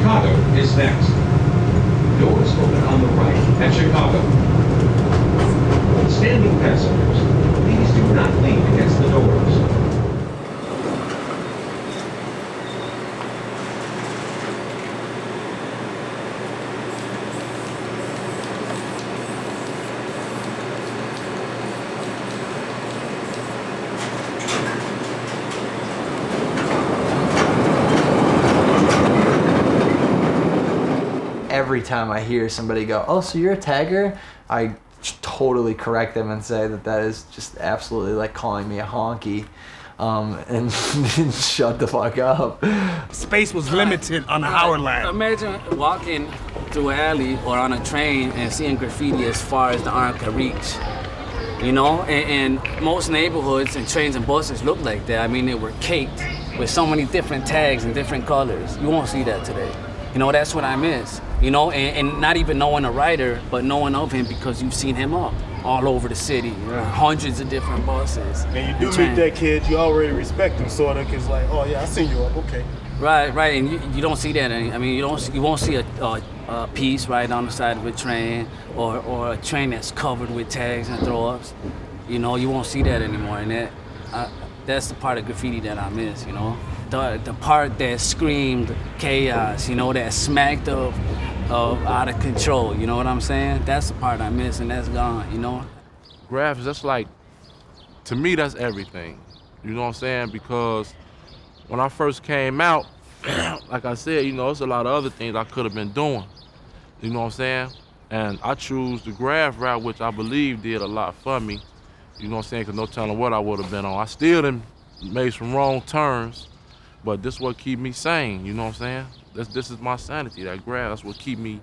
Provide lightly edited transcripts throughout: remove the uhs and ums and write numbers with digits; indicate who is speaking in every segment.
Speaker 1: Chicago is next. Doors open on the right at Chicago. Standing passengers, please do not lean against the doors.
Speaker 2: Every time I hear somebody go, "Oh, so you're a tagger?" I totally correct them and say that is just absolutely like calling me a honky, and shut the fuck up.
Speaker 3: Space was limited on the hour line.
Speaker 4: Imagine walking through an alley or on a train and seeing graffiti as far as the arm can reach. You know, and most neighborhoods and trains and buses look like that. I mean, they were caked with so many different tags and different colors. You won't see that today. You know, that's what I miss. You know, and not even knowing a writer, but knowing of him because you've seen him up all over the city, hundreds of different buses.
Speaker 3: And you do meet that kid, you already respect him, sort of, cause like, oh yeah, I seen you up, okay.
Speaker 4: Right, and you don't see that. I mean, you won't see a piece right on the side of a train or a train that's covered with tags and throw-ups. You know, you won't see that anymore, and that's the part of graffiti that I miss. You know, the part that screamed chaos. You know, that smacked of out of control. You know what I'm saying? That's the part I miss, and that's gone. You know.
Speaker 5: Graphs, that's like, to me, that's everything. You know what I'm saying? Because when I first came out, like I said, you know, there's a lot of other things I could have been doing. You know what I'm saying? And I choose the graph route, which I believe did a lot for me. You know what I'm saying? Because no telling what I would have been on. I still done made some wrong turns, but this is what keep me sane. You know what I'm saying? This is my sanity. That graph, that's what keep me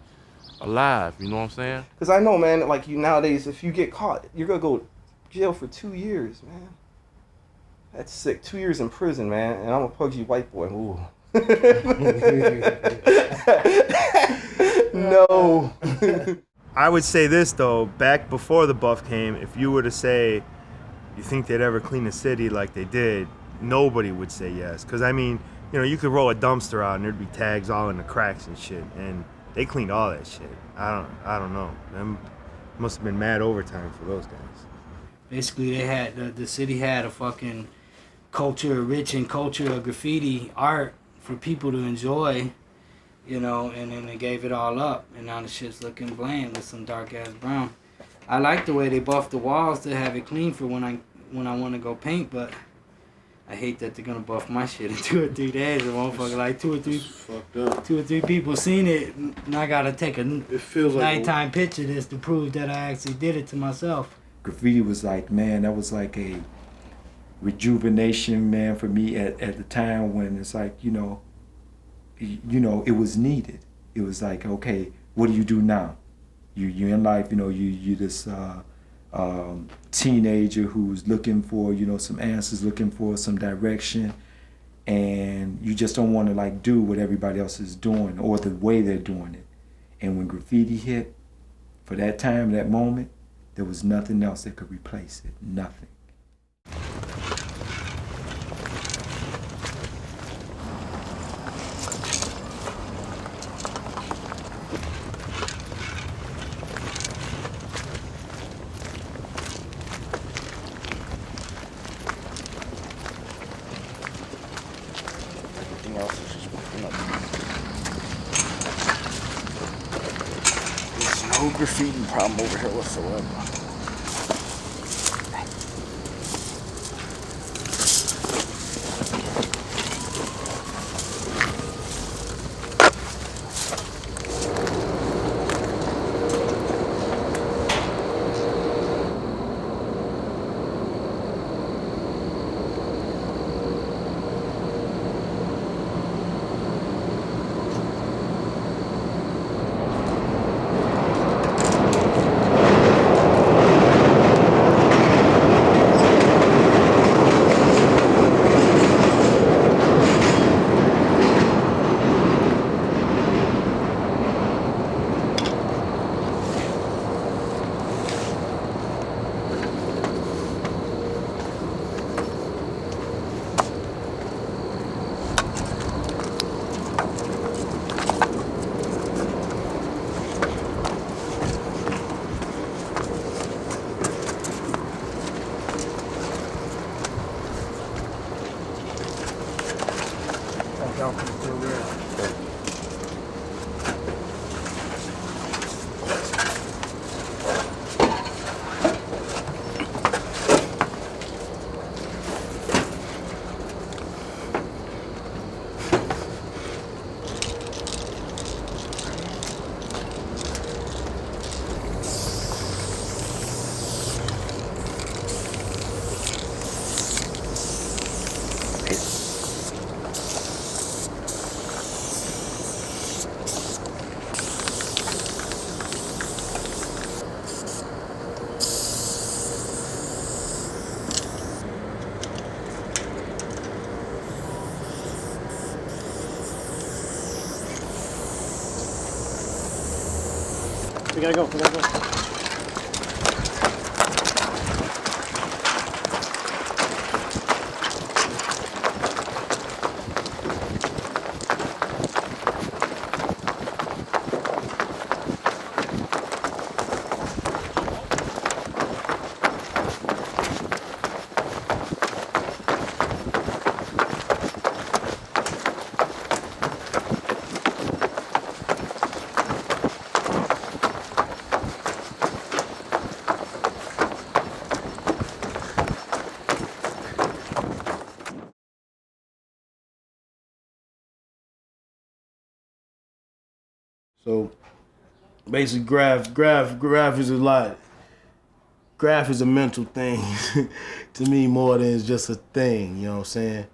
Speaker 5: alive. You know what I'm saying?
Speaker 6: Because I know, man, like you nowadays, if you get caught, you're going to go jail for 2 years, man. That's sick. 2 years in prison, man. And I'm a pudgy white boy. Ooh. No.
Speaker 7: I would say this, though. Back before the buff came, if you were to say you think they'd ever clean the city like they did, nobody would say yes. Because, I mean, you know, you could roll a dumpster out and there'd be tags all in the cracks and shit. And they cleaned all that shit. I don't know. Them must have been mad overtime for those guys.
Speaker 8: Basically, they had the city had a fucking culture, rich in culture of graffiti art for people to enjoy, you know, and then they gave it all up, and now the shit's looking bland with some dark ass brown. I like the way they buffed the walls to have it clean for when I want to go paint, but I hate that they're gonna buff my shit in 2 or 3 days. The motherfucker like two or three people seen it, and I gotta take a nighttime picture of this to prove that I actually did it to myself.
Speaker 9: Graffiti was like, man, that was like a rejuvenation, man, for me at the time when it's like, you know, it was needed. It was like, okay, what do you do now? You're in life, you know, you this teenager who's looking for, you know, some answers, looking for some direction, and you just don't want to like do what everybody else is doing or the way they're doing it. And when graffiti hit, for that time, that moment, there was nothing else that could replace it, nothing.
Speaker 10: Everything else is just working up. There's no graffiti problem over here whatsoever.
Speaker 3: Down for real. We gotta go. So basically graph is a lot. Graph is a mental thing to me more than it's just a thing, you know what I'm saying?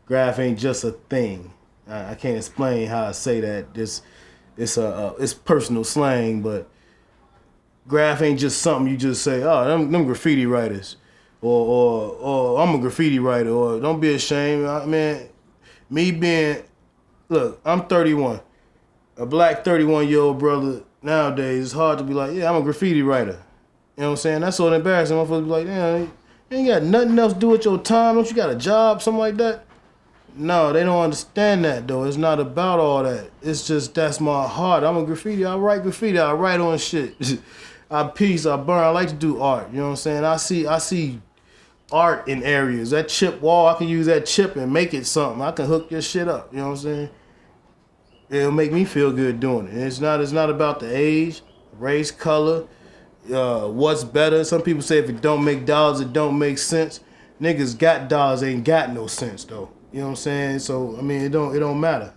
Speaker 3: Graph ain't just a thing. I can't explain how I say that. It's personal slang, but graph ain't just something you just say, oh, them graffiti writers. Or I'm a graffiti writer, or don't be ashamed. Look, I'm 31. A black 31-year-old brother nowadays, it's hard to be like, yeah, I'm a graffiti writer. You know what I'm saying? That's so embarrassing. Motherfuckers be like, yeah, you ain't got nothing else to do with your time. Don't you got a job, something like that? No, they don't understand that, though. It's not about all that. It's just, that's my heart. I'm a graffiti. I write graffiti. I write on shit. I piece, I burn. I like to do art. You know what I'm saying? I see art in areas. That chip wall, I can use that chip and make it something. I can hook your shit up. You know what I'm saying? It'll make me feel good doing it. It's not about the age, race, color, what's better. Some people say if it don't make dollars, it don't make sense. Niggas got dollars, ain't got no sense though. You know what I'm saying? So I mean, it don't matter.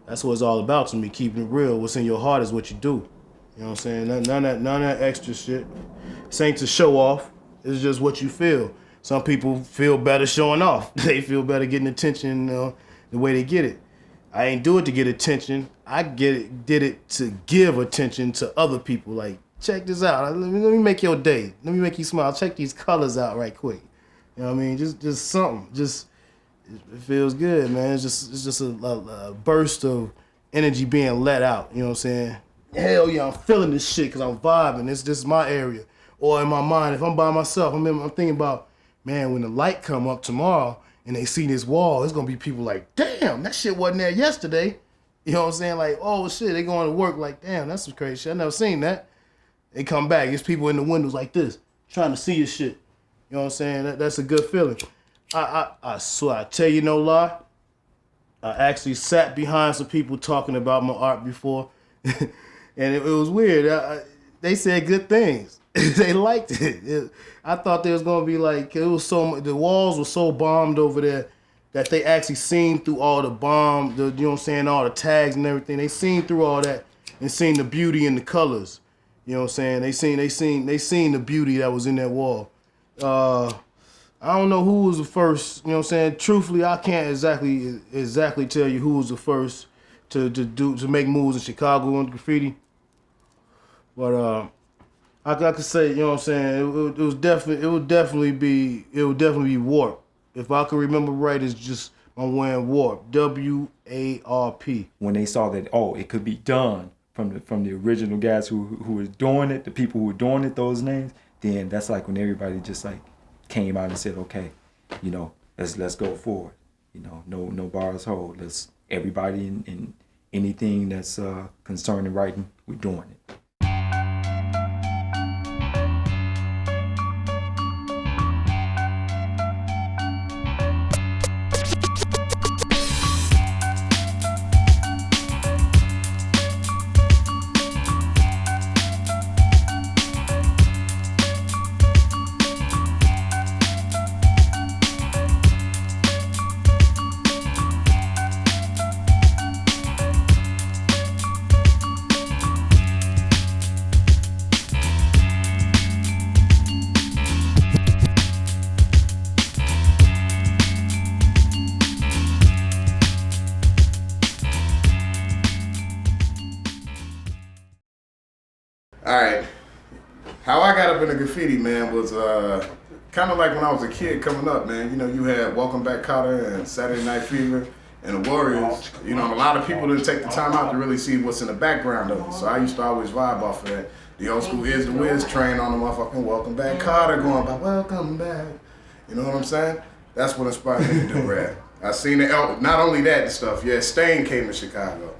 Speaker 3: That's what it's all about to me. Keeping it real. What's in your heart is what you do. You know what I'm saying? None of that extra shit. This ain't to show off. It's just what you feel. Some people feel better showing off. They feel better getting attention the way they get it. I ain't do it to get attention. I did it to give attention to other people. Like, check this out. Let me make your day. Let me make you smile. Check these colors out right quick. You know what I mean? Just something. Just it feels good, man. It's just a burst of energy being let out. You know what I'm saying? Hell yeah, I'm feeling this shit because I'm vibing. This is my area. Or in my mind, if I'm by myself, I'm thinking about, man, when the light come up tomorrow, and they see this wall, it's gonna be people like, damn, that shit wasn't there yesterday. You know what I'm saying? Like, oh shit, they going to work like, damn, that's some crazy shit. I never seen that. They come back, it's people in the windows like this, trying to see your shit. You know what I'm saying? That's a good feeling. I swear, I tell you no lie, I actually sat behind some people talking about my art before, and it was weird. They said good things. They liked it. I thought there was gonna be like, it was the walls were so bombed over there that they actually seen through all the bomb, you know what I'm saying, all the tags and everything. They seen through all that and seen the beauty in the colors. You know what I'm saying? They seen the beauty that was in that wall. I don't know who was the first, you know what I'm saying? Truthfully, I can't exactly tell you who was the first to make moves in Chicago on graffiti. But I could say, you know what I'm saying, it would definitely be Warp. If I can remember right, it's just I'm wearing Warp, WARP.
Speaker 9: When they saw that, oh, it could be done from the original guys who were doing it, the people who were doing it, those names, then that's like when everybody just like came out and said, okay, you know, let's go forward. You know, no bars hold. Everybody in anything that's concerning writing, we're doing it.
Speaker 3: right. How I got up into graffiti, man, was kind of like when I was a kid coming up, man. You know, you had Welcome Back, Kotter and Saturday Night Fever and the Warriors. You know, and a lot of people didn't take the time out to really see what's in the background of it. So I used to always vibe off of that. The old school Is the Wiz train on the motherfucking Welcome Back, Kotter going by Welcome Back. You know what I'm saying? That's what inspired me to do rap. I seen it. Not only that and stuff. Yeah, Stain came to Chicago.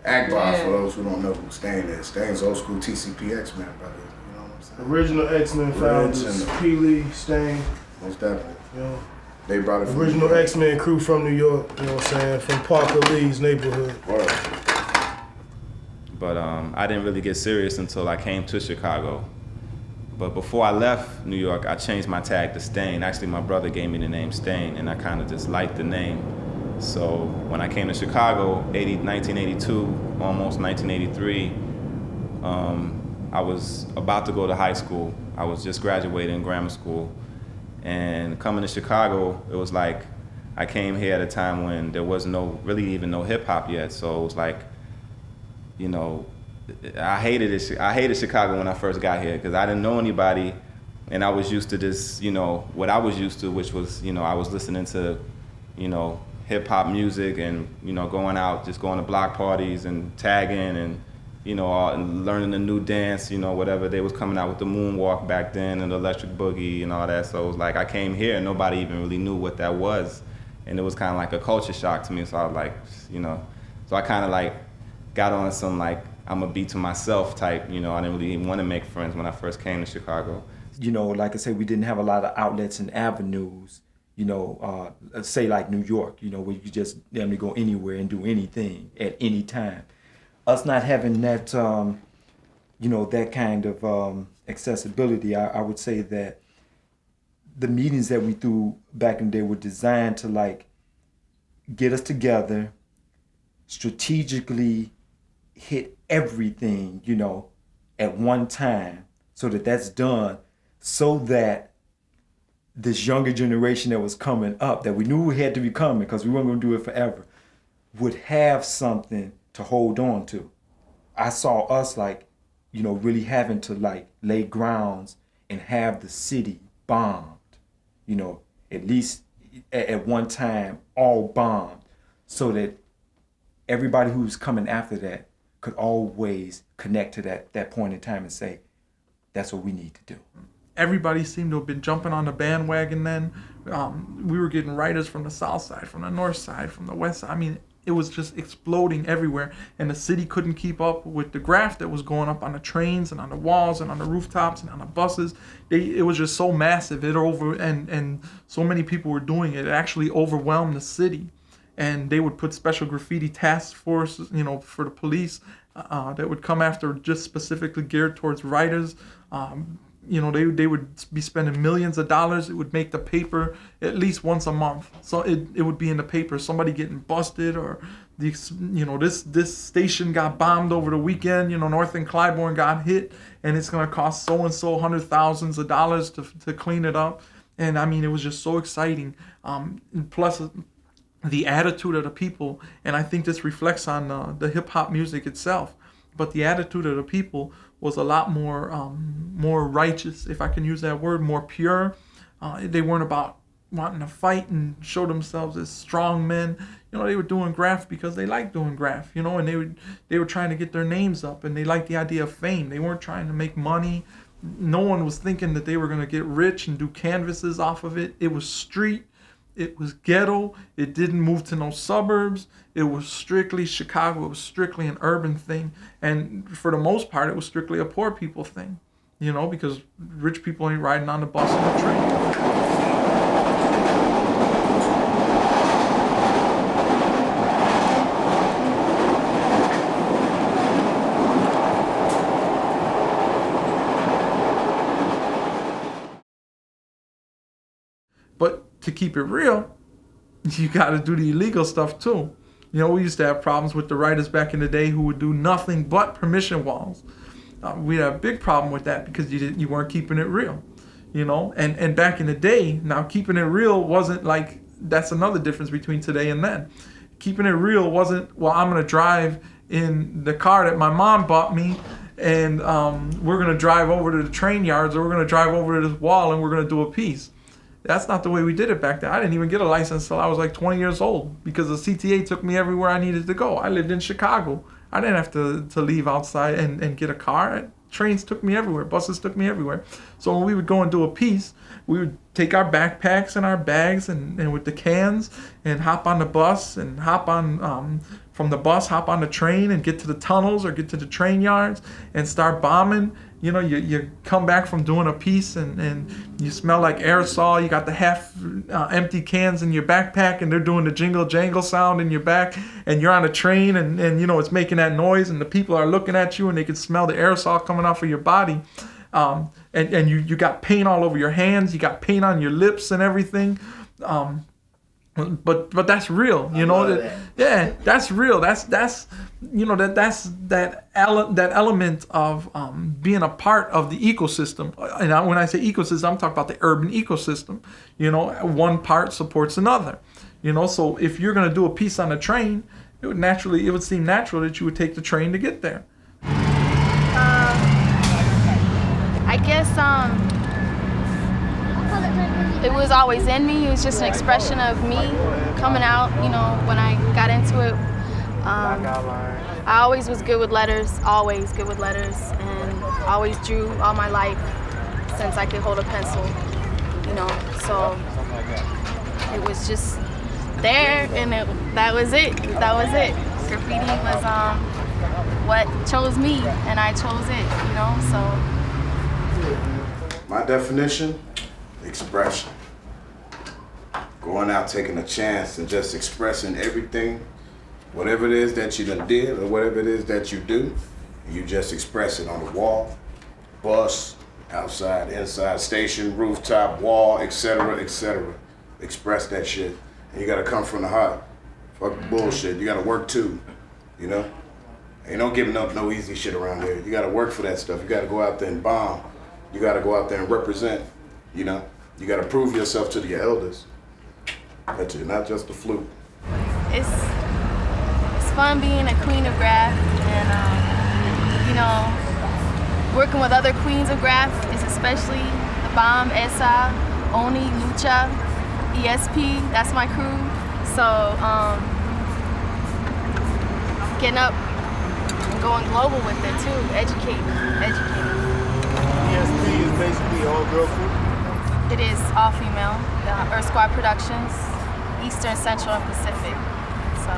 Speaker 3: Akbar, for those who don't know who Stain is. Stain's old school TCP X-Men, brother. You know what I'm saying? Original X-Men founders, Peely, Stain. Most definitely. You know, they brought it from Original X-Men crew from New York, you know what I'm saying? From Parker Lee's neighborhood. Word.
Speaker 11: But I didn't really get serious until I came to Chicago. But before I left New York, I changed my tag to Stain. Actually, my brother gave me the name Stain, and I kind of just liked the name. So when I came to Chicago, 1982, almost 1983, I was about to go to high school. I was just graduating grammar school. And coming to Chicago, it was like I came here at a time when there was really even no hip hop yet. So it was like, you know, I hated Chicago when I first got here because I didn't know anybody, and I was used to this, you know, what I was used to, which was, you know, I was listening to, you know, hip hop music and, you know, going out, just going to block parties and tagging and, you know, and learning a new dance, you know, whatever. They was coming out with the moonwalk back then and the electric boogie and all that. So it was like I came here and nobody even really knew what that was, and it was kind of like a culture shock to me. So I was like, you know, so I kind of like got on some like I'm a be to myself type, you know. I didn't really even want to make friends when I first came to Chicago.
Speaker 9: You know, like I said, we didn't have a lot of outlets and avenues, you know, say like New York, you know, where you could just damn near go anywhere and do anything at any time. Us not having that, you know, that kind of accessibility, I would say that the meetings that we threw back in the day were designed to like get us together, strategically hit everything, you know, at one time, so that that's done, so that this younger generation that was coming up, that we knew had to be coming because we weren't going to do it forever, would have something to hold on to. I saw us like, you know, really having to like lay grounds and have the city bombed, you know, at least at one time, all bombed, so that everybody who's coming after that could always connect to that point in time and say, that's what we need to do.
Speaker 12: Everybody seemed to have been jumping on the bandwagon then. We were getting writers from the south side, from the north side, from the west side. I mean, it was just exploding everywhere, and the city couldn't keep up with the graph that was going up on the trains and on the walls and on the rooftops and on the buses. It was just so massive. And so many people were doing it. It actually overwhelmed the city. And they would put special graffiti task forces, you know, for the police that would come after, just specifically geared towards writers. You know, they would be spending millions of dollars. It would make the paper at least once a month. So it would be in the paper, somebody getting busted, or this station got bombed over the weekend. You know, North and Clybourne got hit, and it's gonna cost so and so hundreds of thousands of dollars to clean it up. And I mean, it was just so exciting. Plus, the attitude of the people, and I think this reflects on the hip hop music itself, but the attitude of the people was a lot more righteous, if I can use that word, more pure. They weren't about wanting to fight and show themselves as strong men. You know, they were doing graph because they liked doing graph, you know, and they were trying to get their names up, and they liked the idea of fame. They weren't trying to make money. No one was thinking that they were going to get rich and do canvases off of it. It was street. It was ghetto. It didn't move to no suburbs. It was strictly Chicago. It was strictly an urban thing. And for the most part, it was strictly a poor people thing, you know, because rich people ain't riding on the bus and the train. But to keep it real, you got to do the illegal stuff too. You know, we used to have problems with the writers back in the day who would do nothing but permission walls. We had a big problem with that because you weren't keeping it real, you know. And back in the day, now keeping it real wasn't like, that's another difference between today and then. Keeping it real wasn't, well, I'm gonna drive in the car that my mom bought me and we're gonna drive over to the train yards, or we're gonna drive over to this wall and we're gonna do a piece. That's not the way we did it back then. I didn't even get a license till I was like 20 years old because the CTA took me everywhere I needed to go. I lived in Chicago. I didn't have to leave outside and get a car. Trains took me everywhere. Buses took me everywhere. So when we would go and do a piece, we would take our backpacks and our bags and with the cans and hop on the bus and hop on from the bus, hop on the train and get to the tunnels or get to the train yards and start bombing. You know, you come back from doing a piece and you smell like aerosol. You got the half empty cans in your backpack and they're doing the jingle jangle sound in your back, and you're on a train and you know it's making that noise and the people are looking at you and they can smell the aerosol coming off of your body. And you got paint all over your hands. You got paint on your lips and everything. But that's real, you know. Yeah, that's real. That's you know that element of being a part of the ecosystem. And when I say ecosystem, I'm talking about the urban ecosystem. You know, one part supports another. You know, so if you're gonna do a piece on a train, it would seem natural that you would take the train to get there.
Speaker 13: I guess it was always in me. It was just an expression of me coming out, you know, when I got into it. I always was good with letters, always good with letters, and always drew all my life since I could hold a pencil, you know, so it was just there, and that was it. Graffiti was what chose me, and I chose it, you know, so.
Speaker 14: My definition, expression. Going out, taking a chance and just expressing everything, whatever it is that you done did or whatever it is that you do, you just express it on the wall, bus, outside, inside, station, rooftop, wall, etc., etc. Express that shit. And you gotta come from the heart. Fuck the bullshit. You gotta work too, you know? Ain't no giving up no easy shit around here. You gotta work for that stuff. You gotta go out there and bomb. You gotta go out there and represent, you know? You gotta prove yourself to your elders. That's it, not just the flute.
Speaker 13: It's fun being a queen of graft, and you know, working with other queens of graft is especially the bomb, Esa, Oni, Lucha, ESP, that's my crew. So getting up and going global with it too, educating.
Speaker 3: ESP is basically all girl crew?
Speaker 13: It is all female, the Earth Squad Productions, Eastern, Central, and Pacific. So.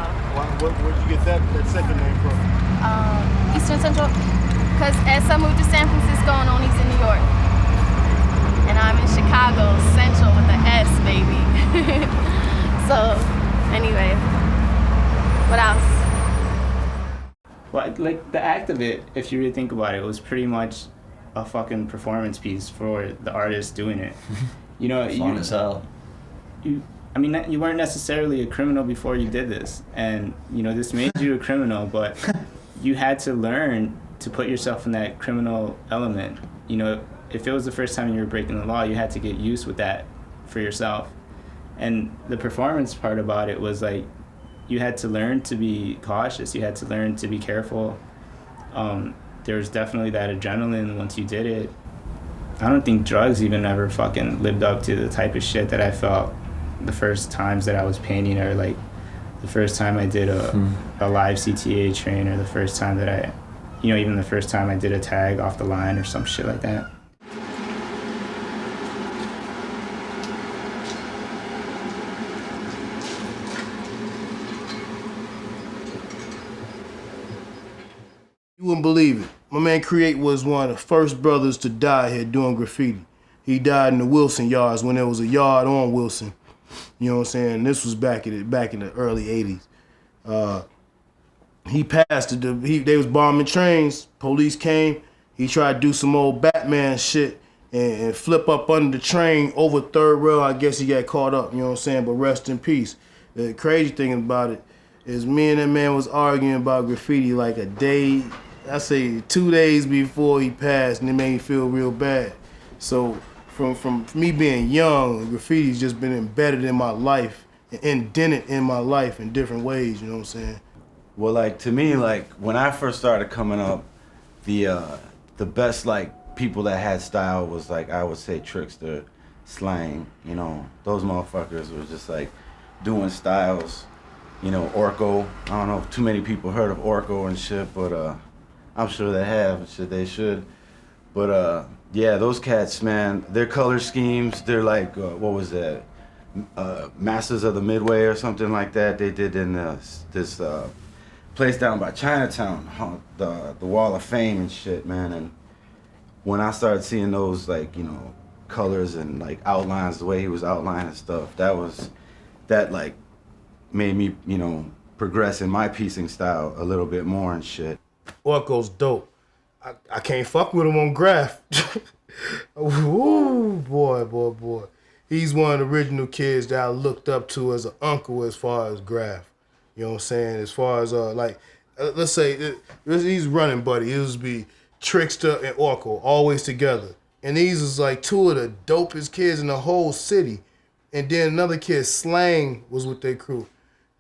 Speaker 3: Where'd you get that second name from?
Speaker 13: Eastern, Central, because Esa moved to San Francisco and Oni's in New York. And I'm in Chicago, Central with the S, baby. So, anyway, what else?
Speaker 15: Well, like the act of it, if you really think about it, was pretty much a fucking performance piece for the artist doing it. You know,
Speaker 2: fun as hell.
Speaker 15: I mean, you weren't necessarily a criminal before you did this, and you know this made you a criminal, but you had to learn to put yourself in that criminal element. You know, if it was the first time you were breaking the law, you had to get used with that for yourself. And the performance part about it was like, you had to learn to be cautious. You had to learn to be careful. There was definitely that adrenaline once you did it. I don't think drugs even ever fucking lived up to the type of shit that I felt the first times that I was painting, or like the first time I did a live CTA train, or the first time that I, you know, even the first time I did a tag off the line or some shit like that.
Speaker 3: You wouldn't believe it. My man Create was one of the first brothers to die here doing graffiti. He died in the Wilson yards when there was a yard on Wilson. You know what I'm saying? This was back in the early 80s. He passed they was bombing trains. Police came. He tried to do some old Batman shit and flip up under the train over third rail. I guess he got caught up, you know what I'm saying? But rest in peace. The crazy thing about it is me and that man was arguing about graffiti like a day, I say 2 days before he passed, and it made me feel real bad. So from me being young, graffiti's just been embedded in my life, indented in my life in different ways, you know what I'm saying?
Speaker 16: Well, like, to me, like, when I first started coming up, the best like people that had style was like I would say Trickster, Slang. You know, those motherfuckers were just like doing styles. You know, Orko. I don't know if too many people heard of Orko and shit, but I'm sure they have. Shit, they should. But yeah, those cats, man, their color schemes, they're like, what was that? Masters of the Midway or something like that. They did in this place down by Chinatown, the Wall of Fame and shit, man. And when I started seeing those, like, you know, colors and like outlines, the way he was outlining stuff, that like made me, you know, progress in my piecing style a little bit more and shit.
Speaker 3: Orko's dope. I can't fuck with him on graph. Ooh, boy. He's one of the original kids that I looked up to as an uncle as far as graph. You know what I'm saying? As far as, let's say, he's running buddy. It would be Trickster and Orko, always together. And these was like two of the dopest kids in the whole city. And then another kid, Slang, was with their crew.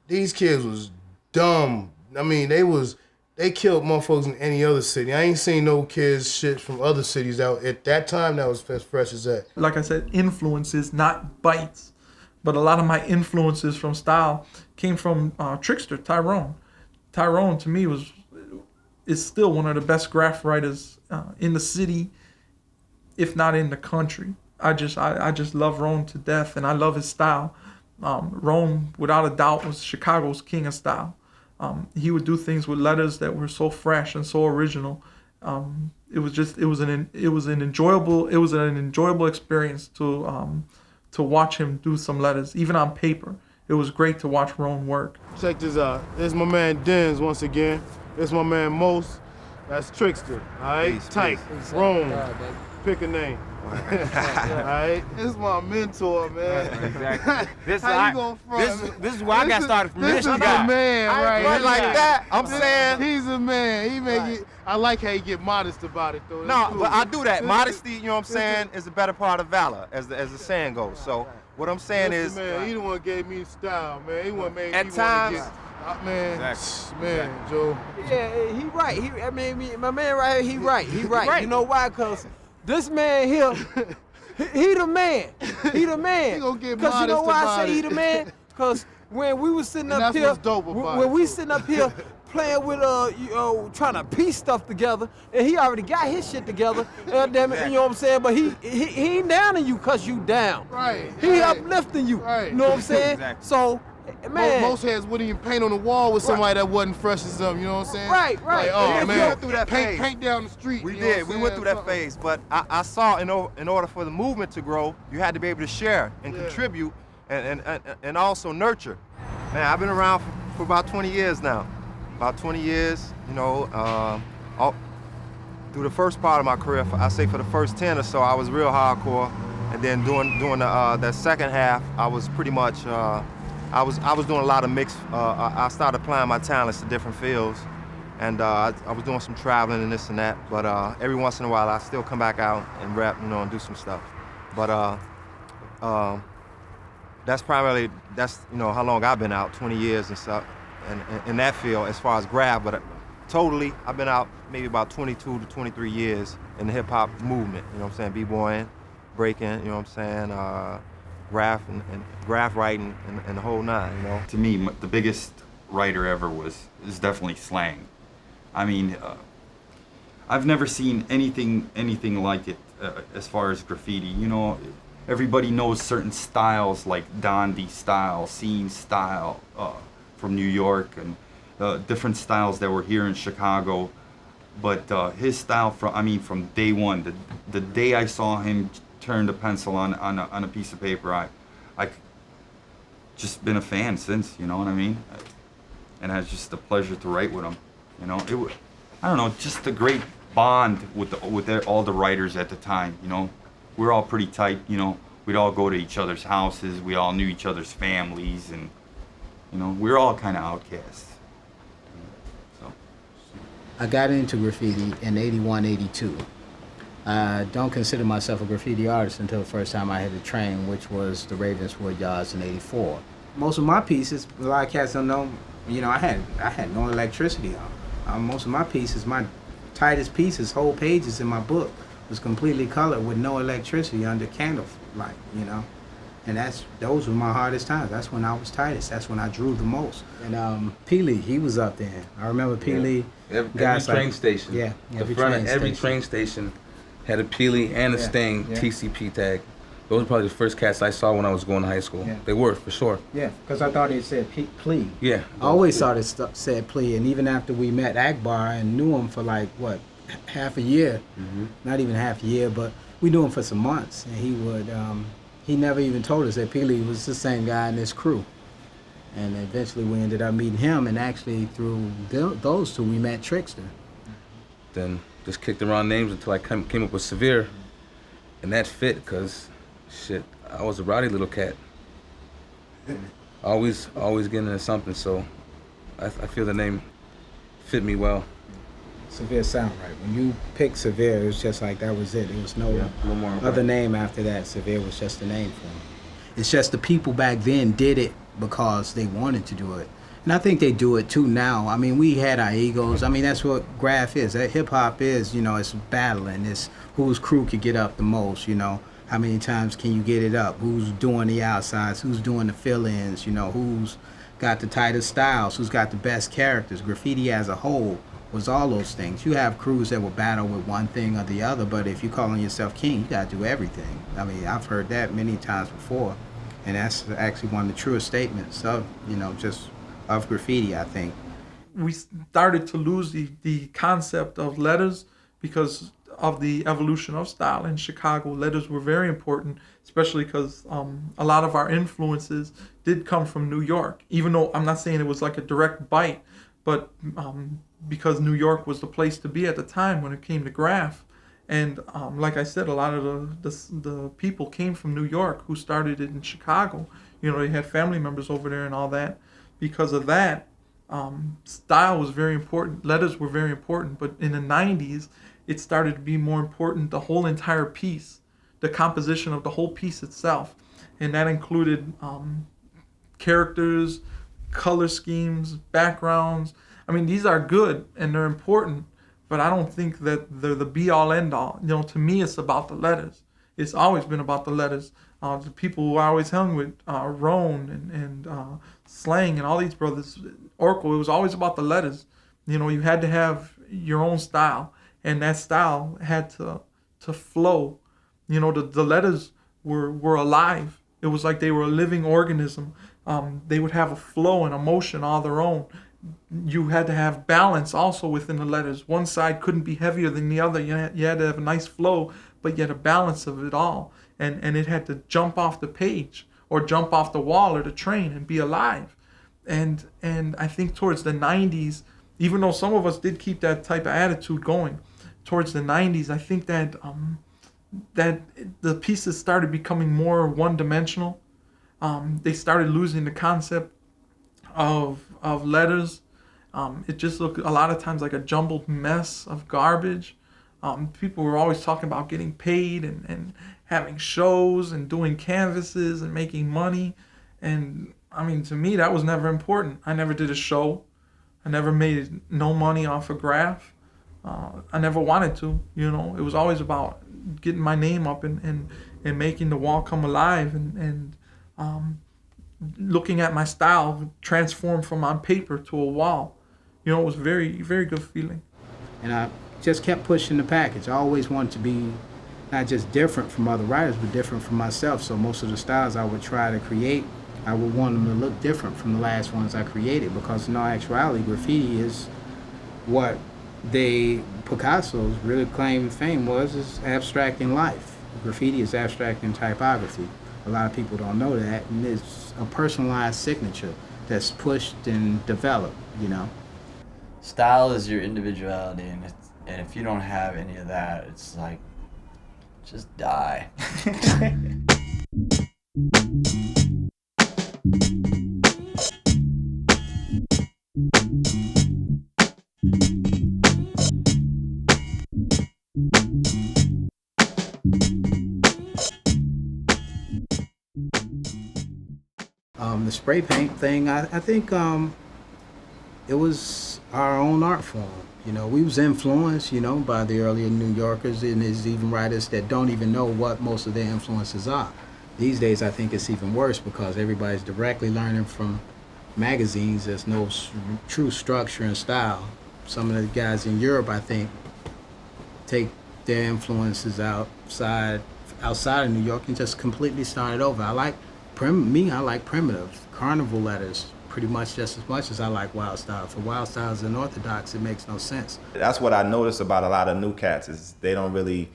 Speaker 3: These kids was dumb. I mean, they killed motherfuckers in any other city. I ain't seen no kids shit from other cities out at that time that was as fresh as that.
Speaker 12: Like I said, influences, not bites. But a lot of my influences from style came from Trickster, Tyrone. Tyrone, to me, is still one of the best graph writers in the city, if not in the country. I just love Ron to death, and I love his style. Ron, without a doubt, was Chicago's king of style. He would do things with letters that were so fresh and so original. It was an enjoyable experience to watch him do some letters, even on paper. It was great to watch Ron work.
Speaker 3: Check this out. This is my man Denz once again. This is my man Most. That's Trickster. All right, Type, Ron. Pick a name. All right, this is my mentor, man.
Speaker 17: Exactly. This is where
Speaker 3: I
Speaker 17: got started from
Speaker 3: this
Speaker 17: guy.
Speaker 3: This is a man, right?
Speaker 17: Right like that. I'm saying
Speaker 3: he's a man. He make it. I like how he get modest about it, though.
Speaker 17: No, but I do that. Modesty, you know what I'm saying, is a better part of valor, as the saying goes. So what I'm saying is,
Speaker 3: man, he the one gave me style, man. He one made
Speaker 17: at
Speaker 3: me
Speaker 17: times.
Speaker 3: Man, Joe.
Speaker 17: Yeah, he right. My man right here, he right. You know why? Cause this man here, he the man. He the man.
Speaker 3: He gonna get
Speaker 17: Cause you know
Speaker 3: modest
Speaker 17: why
Speaker 3: about
Speaker 17: I say he
Speaker 3: it.
Speaker 17: the man? Cause when we was sitting
Speaker 3: And
Speaker 17: up
Speaker 3: that's
Speaker 17: here,
Speaker 3: what's dope about
Speaker 17: when
Speaker 3: it,
Speaker 17: we
Speaker 3: too.
Speaker 17: sitting up here playing with trying to piece stuff together, and he already got his shit together. Damn it, you know what I'm saying? But he ain't downing you cause you down.
Speaker 3: Right.
Speaker 17: He uplifting you.
Speaker 3: Right.
Speaker 17: You know what I'm saying?
Speaker 3: Exactly.
Speaker 17: So, man.
Speaker 3: Most heads wouldn't even paint on the wall with somebody that wasn't fresh as them. You know what I'm saying?
Speaker 17: Right.
Speaker 3: Like, oh
Speaker 17: And
Speaker 3: man,
Speaker 17: we went through that phase.
Speaker 3: paint down the street.
Speaker 17: We
Speaker 3: you know what
Speaker 17: did.
Speaker 3: I'm
Speaker 17: We went
Speaker 3: saying?
Speaker 17: through that phase, but I saw in order for the movement to grow, you had to be able to share and contribute and also nurture. Man, I've been around for about 20 years now. About 20 years, you know, through the first part of my career, I say for the first 10 or so, I was real hardcore, and then during that second half, I was pretty much I was doing a lot of mix. I started applying my talents to different fields, and I was doing some traveling and this and that. But every once in a while, I still come back out and rap, you know, and do some stuff. But that's you know how long I've been out, 20 years and stuff, and in that field as far as graph. But totally, I've been out maybe about 22 to 23 years in the hip hop movement. You know what I'm saying? B-boying, breaking. You know what I'm saying? Graph and graph writing and the whole nine, you know.
Speaker 18: To me, the biggest writer ever is definitely Slang. I mean, I've never seen anything like it as far as graffiti. You know, everybody knows certain styles like Dondi style, Scene style from New York, and different styles that were here in Chicago. But his style from day one, the day I saw him turn the pencil on a piece of paper, I just been a fan since, you know what I mean? And it's just a pleasure to write with him, you know. I don't know, just a great bond with all the writers at the time, you know. We're all pretty tight, you know. We'd all go to each other's houses, we all knew each other's families, and you know, we were all kind of outcasts. So
Speaker 8: I got into graffiti in 81, 82. I don't consider myself a graffiti artist until the first time I had to train, which was the Ravenswood Yards in 84. Most of my pieces, a lot of cats don't know, you know, I had no electricity on. Most of my pieces, my tightest pieces, whole pages in my book was completely colored with no electricity under candlelight, you know. And those were my hardest times. That's when I was tightest. That's when I drew the most. And Peely, he was up there. I remember Peely.
Speaker 19: Every train station.
Speaker 8: Yeah,
Speaker 19: The front of every train station had a Peely and a Sting TCP tag. Those were probably the first cats I saw when I was going to high school.
Speaker 8: Yeah.
Speaker 19: They were, for sure.
Speaker 8: Yeah, because I thought it said plea.
Speaker 19: Yeah.
Speaker 8: I always thought it said plea. And even after we met Akbar and knew him for like, what, half a year, not even half a year, but we knew him for some months. And he would, he never even told us that Peely was the same guy in this crew. And eventually we ended up meeting him, and actually through those two we met Trickster.
Speaker 19: Then just kicked around names until I came up with Severe. And that fit, because, shit, I was a rowdy little cat. Always getting into something, so I feel the name fit me well.
Speaker 8: Severe sound right. When you picked Severe, it was just like that was it. There was no other name after that. Severe was just a name for him. It's just the people back then did it because they wanted to do it. And I think they do it too now. I mean, we had our egos. I mean, that's what graph is. That hip hop is, you know, it's battling. It's whose crew could get up the most, you know. How many times can you get it up? Who's doing the outsides? Who's doing the fill-ins? You know, who's got the tightest styles? Who's got the best characters? Graffiti as a whole was all those things. You have crews that will battle with one thing or the other, but if you're calling yourself king, you gotta do everything. I mean, I've heard that many times before, and that's actually one of the truest statements of, you know, just of graffiti, I think.
Speaker 12: We started to lose the concept of letters because of the evolution of style in Chicago. Letters were very important, especially because a lot of our influences did come from New York, even though I'm not saying it was like a direct bite, but because New York was the place to be at the time when it came to graph. And like I said, a lot of the people came from New York who started it in Chicago. You know, they had family members over there and all that. Because of that, style was very important. Letters were very important. But in the 90s, it started to be more important, the whole entire piece, the composition of the whole piece itself. And that included characters, color schemes, backgrounds. I mean, these are good and they're important, but I don't think that they're the be-all, end-all. You know, to me, it's about the letters. It's always been about the letters. The people who I always hung with, Roan and Slang and all these brothers, Oracle, it was always about the letters. You know, you had to have your own style, and that style had to flow. You know, the letters were alive. It was like they were a living organism. They would have a flow and emotion all their own. You had to have balance also within the letters. One side couldn't be heavier than the other. You had to have a nice flow, but yet a balance of it all. And it had to jump off the page or jump off the wall or the train and be alive. And I think towards the 90s, even though some of us did keep that type of attitude going, towards the 90s, I think that that the pieces started becoming more one-dimensional. They started losing the concept of letters. It just looked a lot of times like a jumbled mess of garbage. People were always talking about getting paid and having shows and doing canvases and making money. And I mean, to me, that was never important. I never did a show. I never made no money off a graph. I never wanted to, you know. It was always about getting my name up and making the wall come alive and looking at my style transform from on paper to a wall. You know, it was very, very good feeling.
Speaker 8: And I just kept pushing the package. I always wanted to be not just different from other writers, but different from myself. So most of the styles I would try to create, I would want them to look different from the last ones I created, because in all actuality, graffiti is what Picasso's really claim to fame was, is abstracting life. Graffiti is abstracting typography. A lot of people don't know that, and it's a personalized signature that's pushed and developed, you know.
Speaker 2: Style is your individuality, and if you don't have any of that, it's like, just die.
Speaker 8: The spray paint thing, I think it was our own art form. You know, we was influenced, you know, by the earlier New Yorkers, and there's even writers that don't even know what most of their influences are. These days, I think it's even worse because everybody's directly learning from magazines. There's no true structure and style. Some of the guys in Europe, I think, take their influences outside of New York and just completely start it over. I like primitive carnival letters pretty much just as much as I like wild style. For wild styles and orthodox, it makes no sense.
Speaker 11: That's what I notice about a lot of new cats is they don't really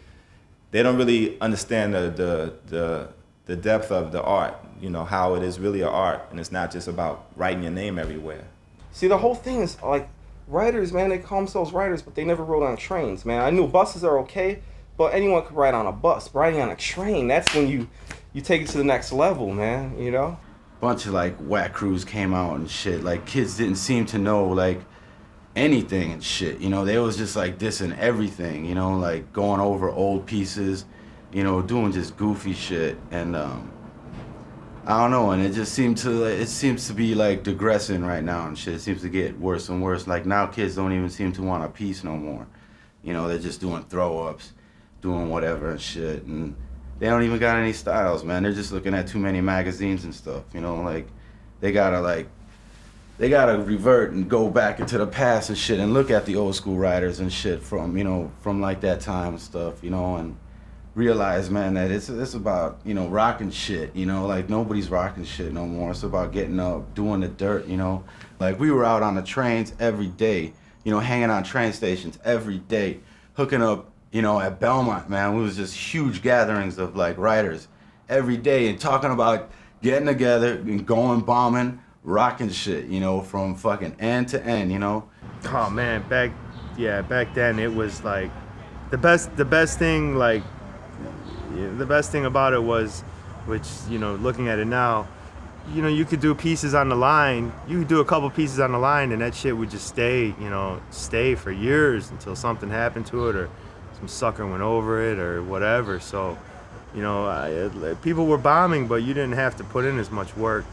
Speaker 11: understand the depth of the art, you know, how it is really an art, and it's not just about writing your name everywhere.
Speaker 6: See, the whole thing is like writers, man, they call themselves writers, but they never rode on trains, man. I knew buses are okay, but anyone could ride on a bus. Riding on a train, that's when you take it to the next level, man, you know?
Speaker 16: Bunch of like whack crews came out and shit. Like kids didn't seem to know like anything and shit. You know, they was just like dissing everything. You know, like going over old pieces. You know, doing just goofy shit. And I don't know. And it just seems to be like digressing right now and shit. It seems to get worse and worse. Like now, kids don't even seem to want a piece no more. You know, they're just doing throw ups, doing whatever and shit. And they don't even got any styles, man. They're just looking at too many magazines and stuff, you know, like they gotta revert and go back into the past and shit and look at the old school writers and shit from, you know, from like that time and stuff, you know, and realize, man, that it's about, you know, rocking shit, you know, like nobody's rocking shit no more. It's about getting up, doing the dirt, you know. Like we were out on the trains every day, you know, hanging on train stations every day, hooking up, you know, at Belmont, man. We was just huge gatherings of like writers every day and talking about getting together and going bombing, rocking shit, you know, from fucking end to end, you know.
Speaker 7: Oh man, back then it was like the best thing about it was, which, you know, looking at it now, you know, you could do pieces on the line. You could do a couple pieces on the line and that shit would just stay for years until something happened to it or some sucker went over it or whatever. So, you know, people were bombing, but you didn't have to put in as much work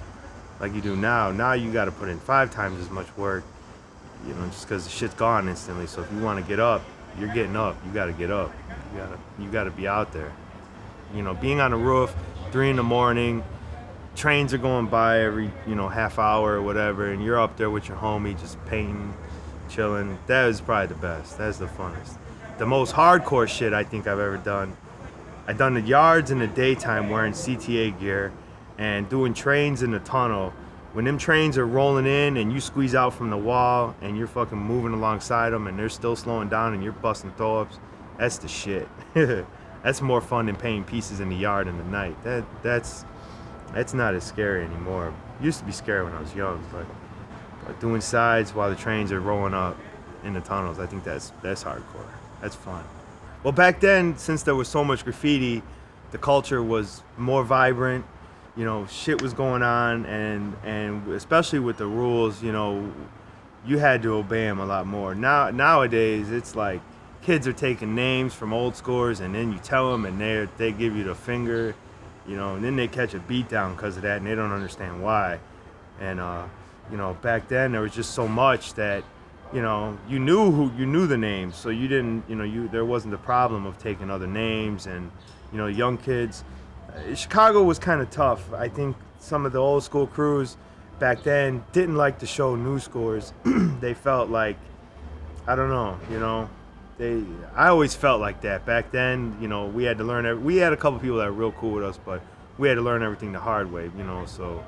Speaker 7: like you do now. Now you got to put in 5 times as much work, you know, just because the shit's gone instantly. So if you want to get up, you're getting up. You got to get up. You got to be out there. You know, being on the roof, 3 a.m, trains are going by every, you know, half hour or whatever, and you're up there with your homie just painting, chilling. That is probably the best. That's the funnest. The most hardcore shit I think I've ever done. I've done the yards in the daytime wearing CTA gear and doing trains in the tunnel. When them trains are rolling in and you squeeze out from the wall and you're fucking moving alongside them and they're still slowing down and you're busting throw-ups, that's the shit. That's more fun than painting pieces in the yard in the night. That's not as scary anymore. It used to be scary when I was young, but doing sides while the trains are rolling up in the tunnels, I think that's hardcore. That's fun. Well, back then, since there was so much graffiti, the culture was more vibrant. You know, shit was going on, and especially with the rules, you know, you had to obey them a lot more. Nowadays, it's like kids are taking names from old scores, and then you tell them, and they give you the finger, you know, and then they catch a beat down because of that, and they don't understand why. And you know, back then there was just so much that, you know, you knew the names, so you didn't, you know, there wasn't the problem of taking other names. And, you know, young kids, Chicago was kind of tough. I think some of the old school crews back then didn't like to show new scores. They felt like, I don't know, you know, I always felt like that back then. You know, we had to learn. We had a couple people that were real cool with us, but we had to learn everything the hard way, you know. So,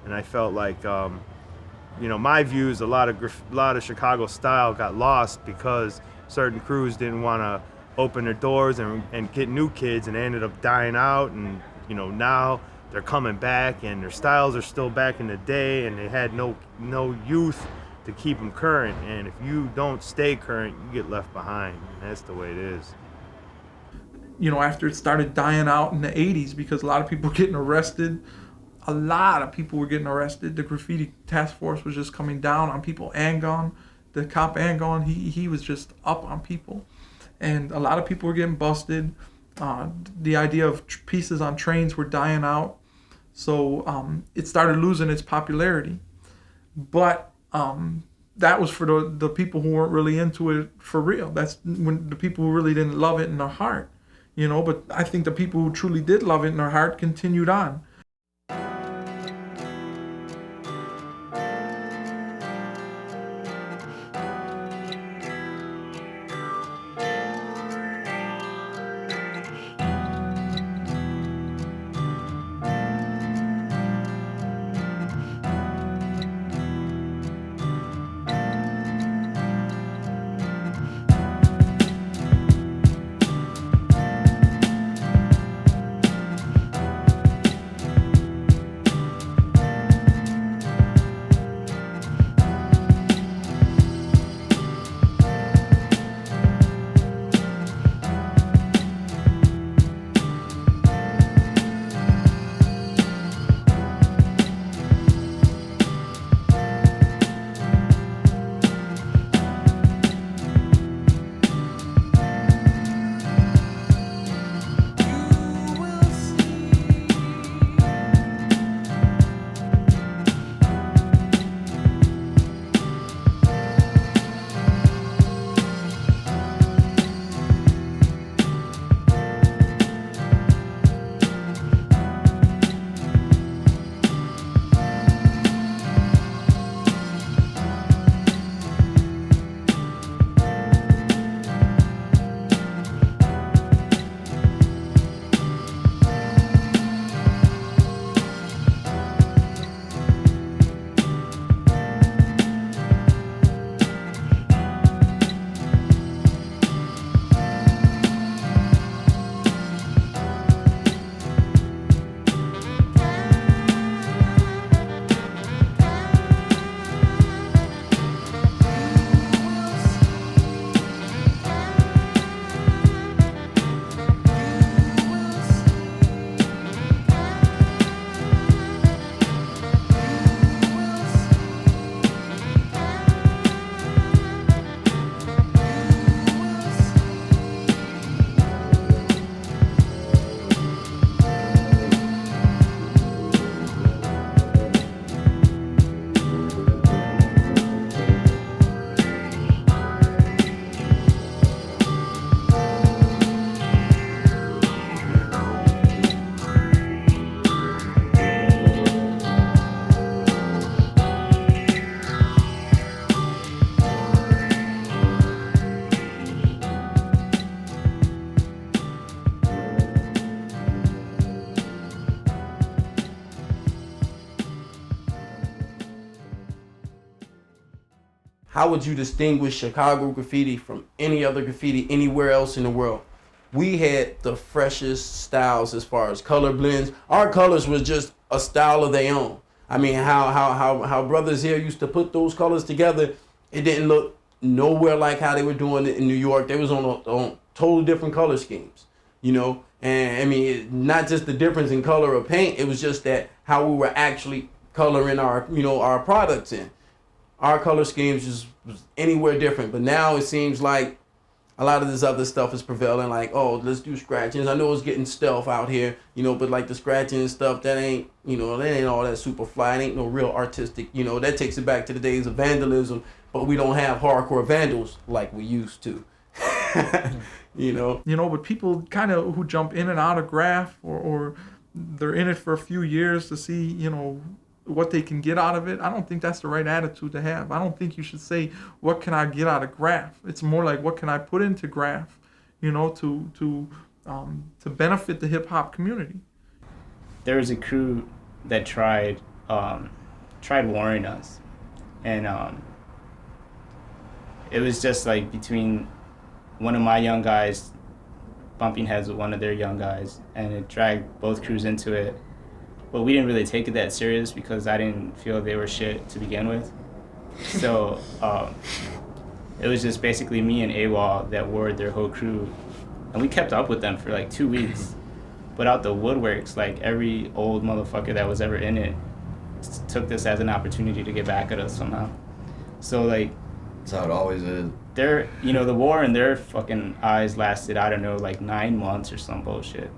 Speaker 7: and I felt like, you know, my views, a lot of Chicago style got lost because certain crews didn't want to open their doors and get new kids, and they ended up dying out. And, you know, now they're coming back and their styles are still back in the day, and they had no youth to keep them current. And if you don't stay current, you get left behind. And that's the way it is.
Speaker 12: You know, after it started dying out in the 80s, because a lot of people were getting arrested, the graffiti task force was just coming down on people. Angon, the cop Angon, he was just up on people. And a lot of people were getting busted. The idea of pieces on trains were dying out. So it started losing its popularity. But that was for the people who weren't really into it for real. That's when the people who really didn't love it in their heart, you know. But I think the people who truly did love it in their heart continued on.
Speaker 20: How would you distinguish Chicago graffiti from any other graffiti anywhere else in the world? We had the freshest styles as far as color blends. Our colors was just a style of their own. I mean, how brothers here used to put those colors together, it didn't look nowhere like how they were doing it in New York. They was on totally different color schemes, you know? And I mean, not just the difference in color of paint, it was just that how we were actually coloring our, you know, our products in. Our color schemes just was anywhere different. But now it seems like a lot of this other stuff is prevailing, like, oh, let's do scratchings. I know it's getting stealth out here, you know, but like the scratching and stuff, that ain't, you know, that ain't all that super fly. It ain't no real artistic, you know, that takes it back to the days of vandalism, but we don't have hardcore vandals like we used to. You know?
Speaker 12: You know, but people kind of who jump in and out of graph or they're in it for a few years to see, you know, what they can get out of it. I don't think that's the right attitude to have. I don't think you should say, what can I get out of graph? It's more like, what can I put into graph, you know, to benefit the hip hop community.
Speaker 15: There was a crew that tried warring us, and it was just like between one of my young guys bumping heads with one of their young guys, and it dragged both crews into it. But we didn't really take it that serious because I didn't feel they were shit to begin with. So it was just basically me and AWOL that warred their whole crew. And we kept up with them for like 2 weeks. But out the woodworks, like every old motherfucker that was ever in it took this as an opportunity to get back at us somehow. So like,
Speaker 21: that's how it always is.
Speaker 15: Their, you know, the war in their fucking eyes lasted, I don't know, like 9 months or some bullshit.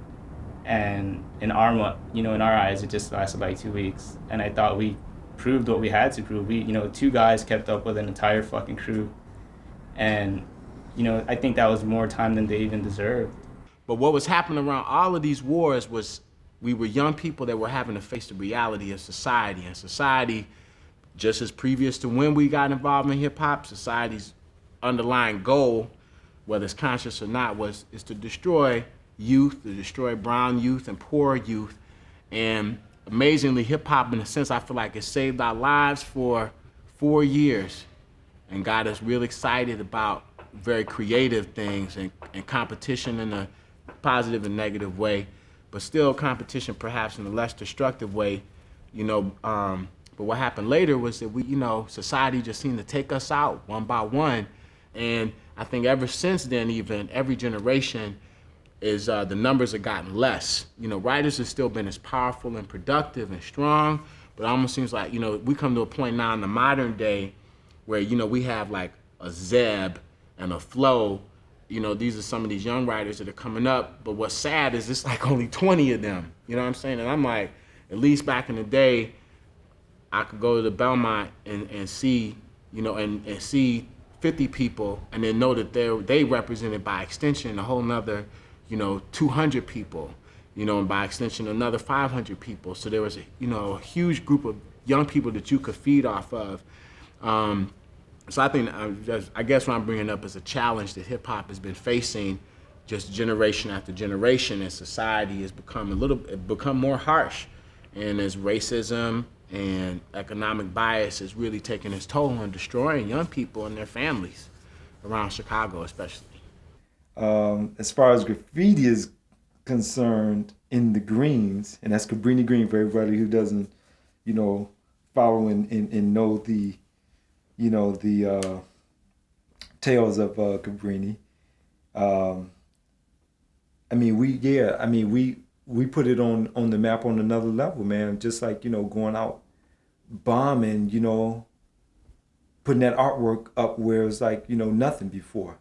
Speaker 15: And in our, you know, in our eyes, it just lasted like 2 weeks. And I thought we proved what we had to prove. We, you know, 2 guys kept up with an entire fucking crew, and you know, I think that was more time than they even deserved.
Speaker 20: But what was happening around all of these wars was we were young people that were having to face the reality of society. And society, just as previous to when we got involved in hip hop, society's underlying goal, whether it's conscious or not, is to destroy youth, to destroy brown youth and poor youth. And amazingly, hip hop, in a sense, I feel like it saved our lives for 4 years and got us real excited about very creative things and competition in a positive and negative way, but still competition perhaps in a less destructive way, you know. But what happened later was that we, you know, society just seemed to take us out one by one. And I think ever since then, even every generation is the numbers have gotten less. You know, writers have still been as powerful and productive and strong, but it almost seems like, you know, we come to a point now in the modern day where, you know, we have like a Zeb and a Flow. You know, these are some of these young writers that are coming up, but what's sad is it's like only 20 of them, you know what I'm saying? And I'm like, at least back in the day, I could go to the Belmont and see, you know, and see 50 people and then know that they represented by extension a whole nother, you know, 200 people, you know, and by extension another 500 people. So there was, you know, a huge group of young people that you could feed off of. So I think, I guess what I'm bringing up is a challenge that hip hop has been facing just generation after generation, as society has become more harsh. And as racism and economic bias is really taking its toll on destroying young people and their families around Chicago especially.
Speaker 9: As far as graffiti is concerned in the greens, and that's Cabrini Green for everybody who doesn't, you know, follow and know the, you know, the tales of Cabrini. I mean, we put it on the map on another level, man. Just like, you know, going out bombing, you know, putting that artwork up where it's like, you know, nothing before.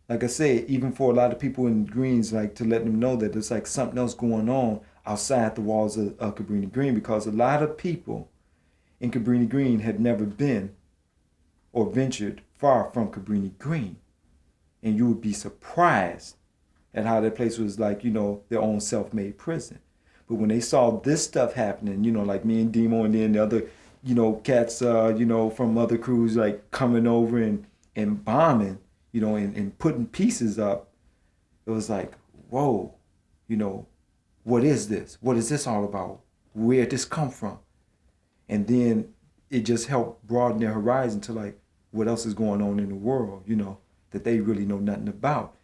Speaker 9: Like I said, even for a lot of people in Greens, like to let them know that there's like something else going on outside the walls of Cabrini Green, because a lot of people in Cabrini Green had never been or ventured far from Cabrini Green. And you would be surprised at how that place was like, you know, their own self-made prison. But when they saw this stuff happening, you know, like me and Demo and then the other, you know, cats, you know, from other crews like coming over and bombing, you know, and putting pieces up, it was like, whoa, you know, what is this? What is this all about? Where did this come from? And then it just helped broaden their horizon to like, what else is going on in the world, you know, that they really know nothing about.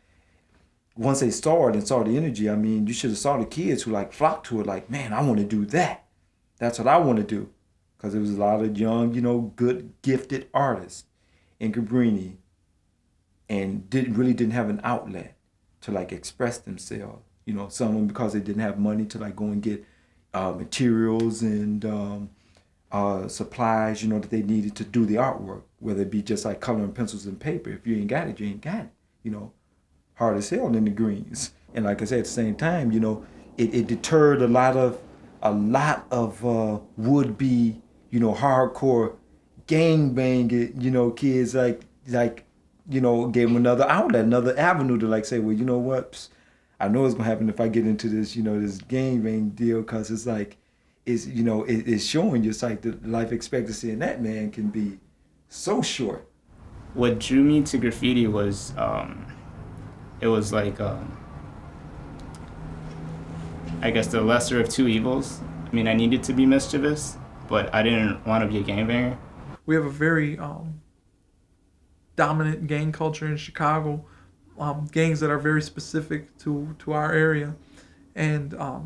Speaker 9: Once they saw it and saw the energy, I mean, you should have saw the kids who like flocked to it like, man, I want to do that. That's what I want to do. Because there was a lot of young, you know, good, gifted artists in Cabrini and really didn't have an outlet to like express themselves. You know, some of them because they didn't have money to like go and get materials and supplies, you know, that they needed to do the artwork, whether it be just like coloring pencils and paper. If you ain't got it, you ain't got it, you know. Hard as hell in the Greens. And like I said, at the same time, you know, it deterred a lot of would-be, you know, hardcore gangbanging, you know, kids like, you know, gave them another outlet, another avenue to like say, well, you know what, psst, I know it's gonna happen if I get into this, you know, this gangbang deal, because it's like, it's, you know, it's showing you, it's like the life expectancy in that man can be so short.
Speaker 15: What drew me to graffiti was, it was like, I guess the lesser of two evils. I mean, I needed to be mischievous, but I didn't want to be a gangbanger.
Speaker 12: We have a very dominant gang culture in Chicago, gangs that are very specific to our area. And a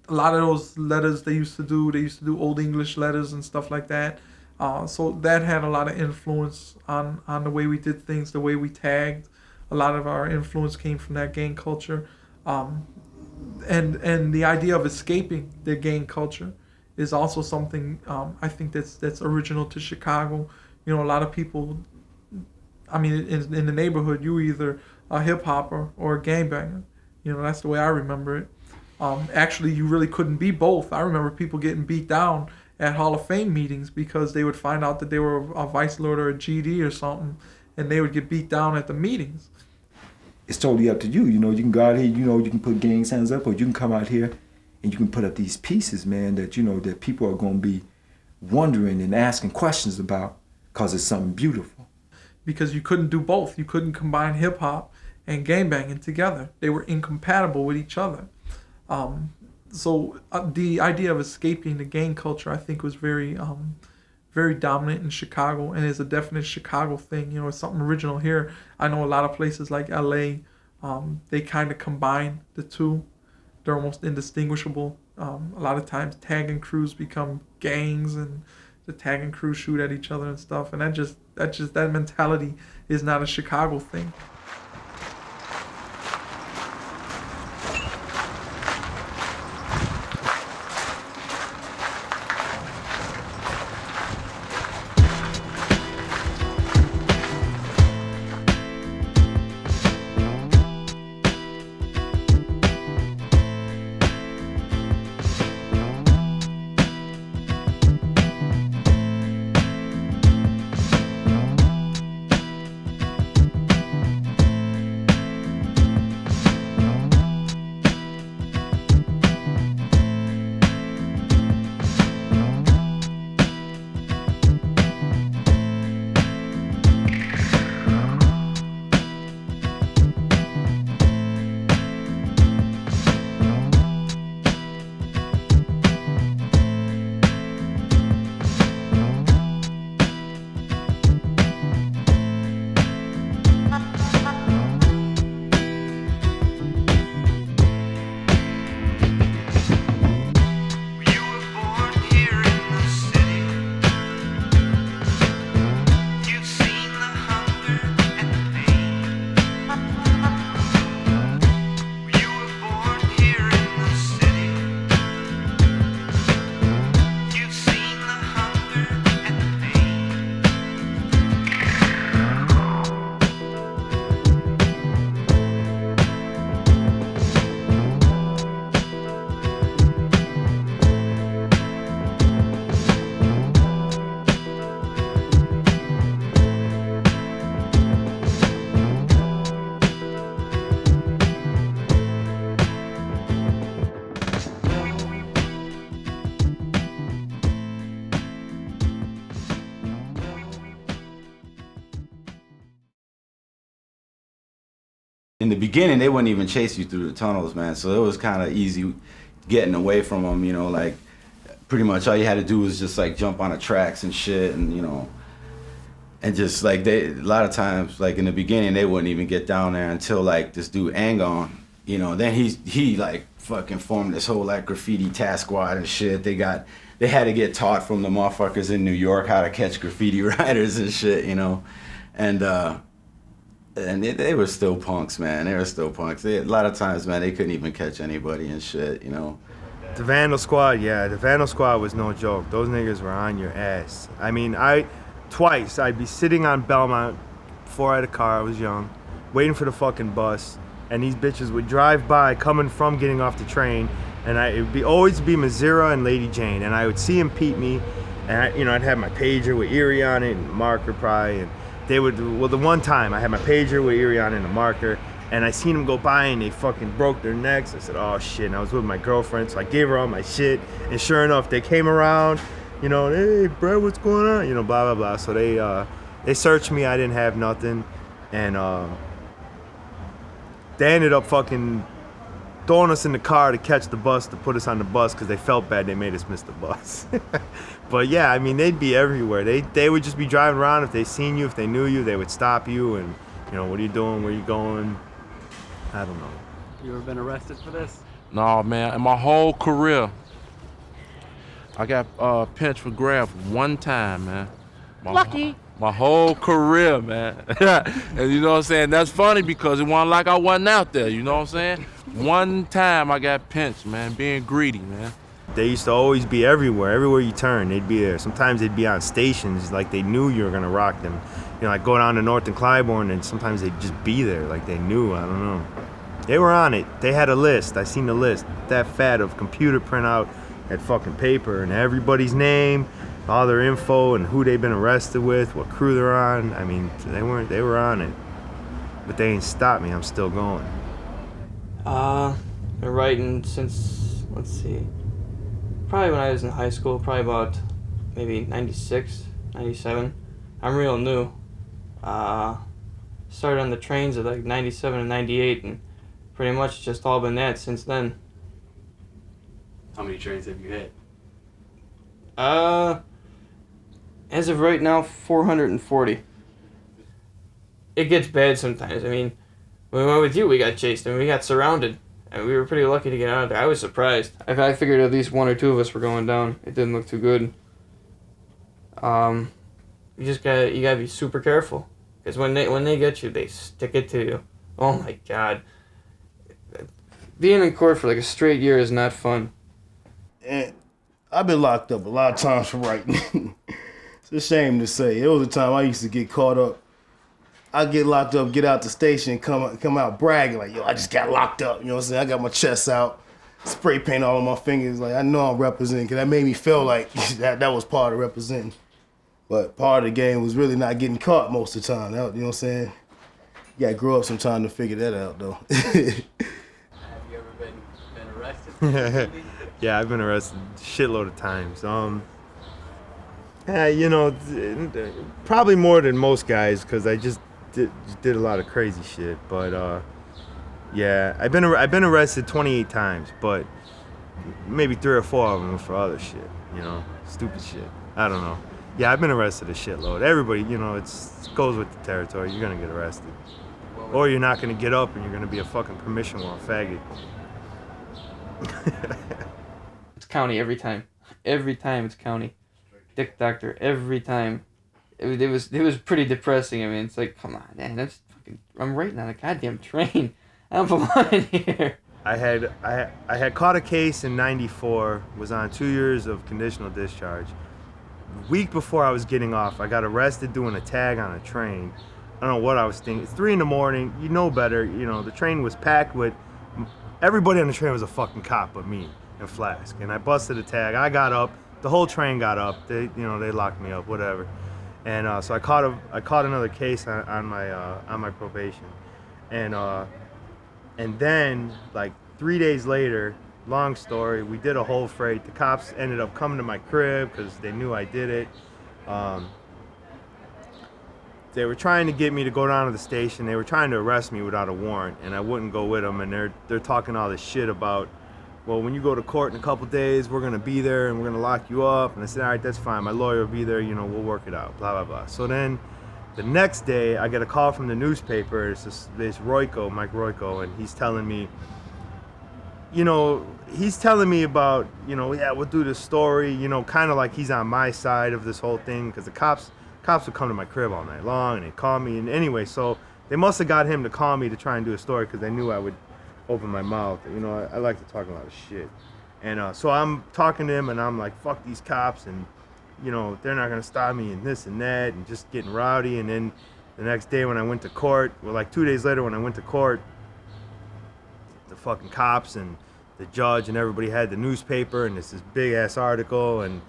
Speaker 12: lot of those letters they used to do Old English letters and stuff like that. So that had a lot of influence on the way we did things, the way we tagged. A lot of our influence came from that gang culture. And the idea of escaping the gang culture is also something I think that's original to Chicago. You know, a lot of people, I mean, in the neighborhood, you were either a hip hopper or a gangbanger. You know, that's the way I remember it. Actually, you really couldn't be both. I remember people getting beat down at Hall of Fame meetings because they would find out that they were a vice lord or a GD or something, and they would get beat down at the meetings.
Speaker 9: It's totally up to you. You know, you can go out here, you know, you can put gang signs up, or you can come out here and you can put up these pieces, man, that, you know, that people are going to be wondering and asking questions about because it's something beautiful.
Speaker 12: Because you couldn't do both. You couldn't combine hip-hop and gangbanging together. They were incompatible with each other. So the idea of escaping the gang culture, I think, was very dominant in Chicago, and is a definite Chicago thing. You know, it's something original here. I know a lot of places like LA, they kind of combine the two. They're almost indistinguishable. A lot of times tagging crews become gangs, and the tagging crews shoot at each other and stuff. And that mentality is not a Chicago thing.
Speaker 16: In the beginning, they wouldn't even chase you through the tunnels, man. So it was kind of easy getting away from them, you know, like pretty much all you had to do was just like jump on the tracks and shit, and you know, and just like a lot of times, like in the beginning, they wouldn't even get down there until like this dude Angon, you know, then he like fucking formed this whole like graffiti task squad and shit. They had to get taught from the motherfuckers in New York how to catch graffiti writers and shit, you know, and they were still punks, man. They were still punks. A lot of times, man, they couldn't even catch anybody and shit, you know.
Speaker 7: The Vandal Squad, yeah, the Vandal Squad was no joke. Those niggas were on your ass. I mean, twice, I'd be sitting on Belmont before I had a car, I was young, waiting for the fucking bus, and these bitches would drive by coming from getting off the train, and it would always be Mazira and Lady Jane, and I would see them peep me, and I'd have my pager with Erie on it and marker probably, and they would, well, the one time I had my pager with Erie on it and a marker, and I seen them go by and they fucking broke their necks. I said, oh shit, and I was with my girlfriend, so I gave her all my shit, and sure enough, they came around, you know, hey, Brett, what's going on? You know, blah, blah, blah. So they searched me, I didn't have nothing, and they ended up fucking throwing us in the car to catch the bus, to put us on the bus, because they felt bad they made us miss the bus. But yeah, I mean, they'd be everywhere. They would just be driving around. If they seen you, if they knew you, they would stop you and, you know, what are you doing, where you going? I don't know.
Speaker 21: You ever been arrested for this?
Speaker 5: No, man. In my whole career, I got pinched for grab one time, man.
Speaker 21: Lucky.
Speaker 5: My whole career, man. And you know what I'm saying? That's funny because it wasn't like I wasn't out there, you know what I'm saying? One time I got pinched, man, being greedy, man.
Speaker 7: They used to always be everywhere. Everywhere you turn, they'd be there. Sometimes they'd be on stations, like they knew you were gonna rock them. You know, like go down to North and Clybourne, and sometimes they'd just be there, like they knew, I don't know. They were on it. They had a list. I seen the list. That fat of computer printout, that fucking paper and everybody's name, all their info and who they've been arrested with, what crew they're on. I mean, they were on it. But they ain't stopped me. I'm still going.
Speaker 1: Been writing since, let's see, probably when I was in high school, probably about maybe 96, 97. I'm real new. Started on the trains at like 97 and 98, and pretty much just all been that since then.
Speaker 21: How many trains have you hit?
Speaker 1: As of right now, 440. It gets bad sometimes. I mean, when we went with you, we got chased. I mean, we got surrounded. And we were pretty lucky to get out of there. I was surprised. I figured at least one or two of us were going down. It didn't look too good. You gotta be super careful. Because when they get you, they stick it to you. Oh my God. Being in court for like a straight year is not fun.
Speaker 3: And I've been locked up a lot of times for writing. It's a shame to say. It was a time I used to get caught up. I'd get locked up, get out the station, come out bragging like, yo, I just got locked up. You know what I'm saying? I got my chest out, spray paint all on my fingers. Like, I know I'm representing, because that made me feel like that was part of representing. But part of the game was really not getting caught most of the time. You know what I'm saying? You gotta grow up sometime to figure that out, though.
Speaker 21: Have you ever been arrested?
Speaker 7: Yeah, I've been arrested a shitload of times. You know, probably more than most guys, because I just did a lot of crazy shit. But yeah, I've been arrested 28 times, but maybe 3 or 4 of them were for other shit. You know, stupid shit. I don't know. Yeah, I've been arrested a shitload. Everybody, you know, it goes with the territory. You're gonna get arrested, or you're not gonna get up and you're gonna be a fucking permission war faggot.
Speaker 1: It's county every time. Every time it's county. Dick doctor every time. It was pretty depressing. I mean, it's like, come on, man, I'm writing on a goddamn train. I don't belong in here.
Speaker 7: I had caught a case in '94. Was on 2 years of conditional discharge. Week before I was getting off, I got arrested doing a tag on a train. I don't know what I was thinking. It's 3 a.m. You know better. You know, the train was packed with, everybody on the train was a fucking cop but me and Flask. And I busted a tag. I got up. The whole train got up. They locked me up, whatever. And so I caught another case on my probation. And then like 3 days later, long story, we did a whole freight. The cops ended up coming to my crib because they knew I did it. They were trying to get me to go down to the station. They were trying to arrest me without a warrant, and I wouldn't go with them. And they're talking all this shit about, well, when you go to court in a couple days, we're gonna be there and we're gonna lock you up. And I said, all right, that's fine. My lawyer will be there. You know, we'll work it out. Blah blah blah. So then, the next day, I get a call from the newspaper. It's this Royko, Mike Royko, and he's telling me, about, yeah, we'll do this story, kind of like he's on my side of this whole thing, because the cops would come to my crib all night long and they'd call me. And anyway, so they must have got him to call me to try and do a story because they knew I would open my mouth. I like to talk a lot of shit. And so I'm talking to him and I'm like, fuck these cops, and they're not gonna stop me and this and that, and just getting rowdy. And then the next day when I went to court, well, like 2 days later when I went to court, the fucking cops and the judge and everybody had the newspaper, and it's this big ass article, and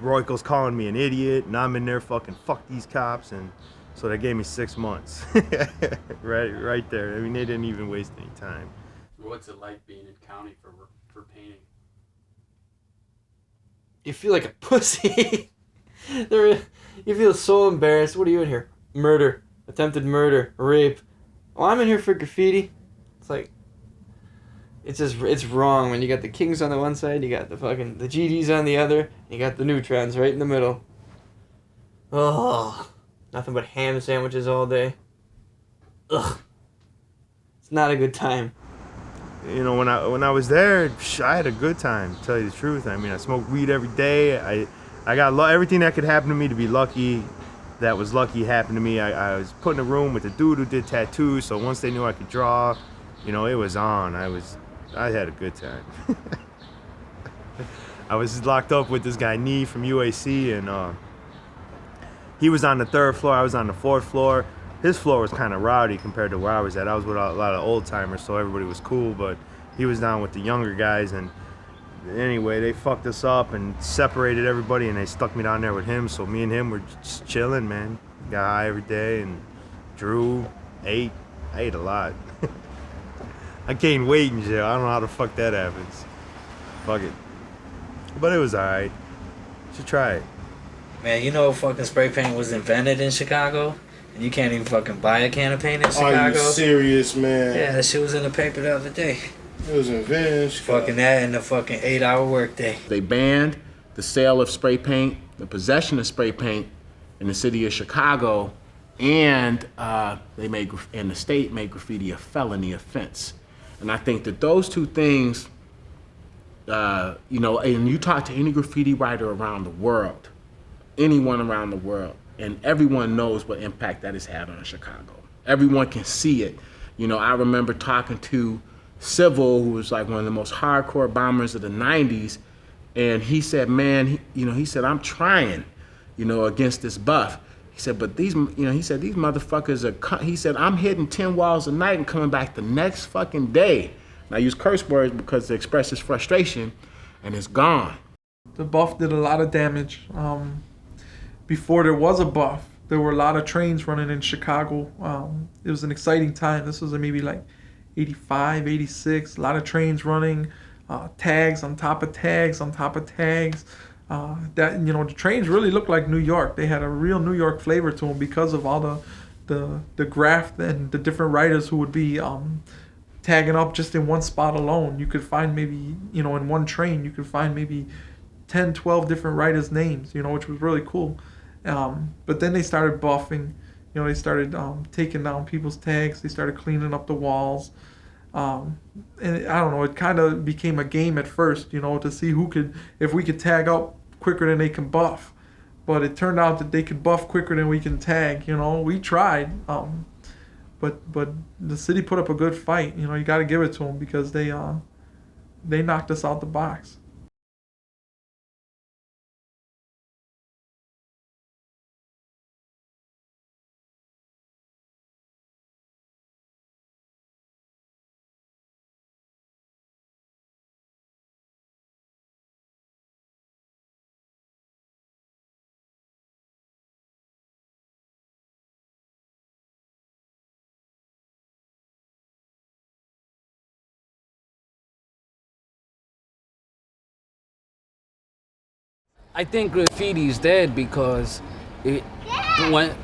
Speaker 7: Royko's calling me an idiot, and I'm in there fucking fuck these cops. And so they gave me 6 months. right there. I mean, they didn't even waste any time.
Speaker 21: What's it like being in county for painting?
Speaker 1: You feel like a pussy. You feel so embarrassed. What are you in here? Murder, attempted murder, rape. Oh, I'm in here for graffiti. It's like, it's wrong when you got the Kings on the one side, you got the GDs on the other, you got the neutrons right in the middle. Oh, nothing but ham sandwiches all day. Ugh. It's not a good time.
Speaker 7: When I was there, I had a good time, to tell you the truth. I mean, I smoked weed every day. I got everything that could happen to me to be lucky. That was lucky happened to me. I was put in a room with a dude who did tattoos, so once they knew I could draw, it was on. I had a good time. I was locked up with this guy, Nee, from UAC, and he was on the 3rd floor, I was on the 4th floor. His floor was kind of rowdy compared to where I was at. I was with a lot of old timers, so everybody was cool, but he was down with the younger guys, and anyway, they fucked us up and separated everybody, and they stuck me down there with him. So me and him were just chilling, man. Got high every day and drew, ate. I ate a lot. I gained weight in jail. I don't know how the fuck that happens. Fuck it. But it was alright. Should try it.
Speaker 8: Man, you know fucking spray paint was invented in Chicago? And you can't even fucking buy a can of paint in Chicago?
Speaker 3: Are you serious, man?
Speaker 8: Yeah, that shit was in the paper the other day.
Speaker 3: It was invented in Chicago.
Speaker 8: Fucking that in the fucking 8-hour workday.
Speaker 4: They banned the sale of spray paint, the possession of spray paint in the city of Chicago, and the state made graffiti a felony offense. And I think that those two things, and you talk to any graffiti writer around the world, anyone around the world, and everyone knows what impact that has had on Chicago. Everyone can see it. I remember talking to Civil, who was like one of the most hardcore bombers of the 90s, and he said, man, he said, I'm trying, against this buff. He said, but these motherfuckers are, he said, I'm hitting 10 walls a night and coming back the next fucking day. And I use curse words because to express his frustration, and it's gone.
Speaker 12: The buff did a lot of damage. Before there was a buff, there were a lot of trains running in Chicago. It was an exciting time. This was maybe like 85, 86, a lot of trains running, tags on top of tags on top of tags. The trains really looked like New York. They had a real New York flavor to them because of all the graft and the different writers who would be tagging up just in one spot alone. You could find maybe, in one train, you could find maybe 10, 12 different writers' names, which was really cool. But then they started buffing. They started taking down people's tags. They started cleaning up the walls. And I don't know, it kind of became a game at first, to see if we could tag up quicker than they can buff. But it turned out that they could buff quicker than we can tag. We tried. But the city put up a good fight. You got to give it to them because they knocked us out the box.
Speaker 21: I think graffiti is dead because when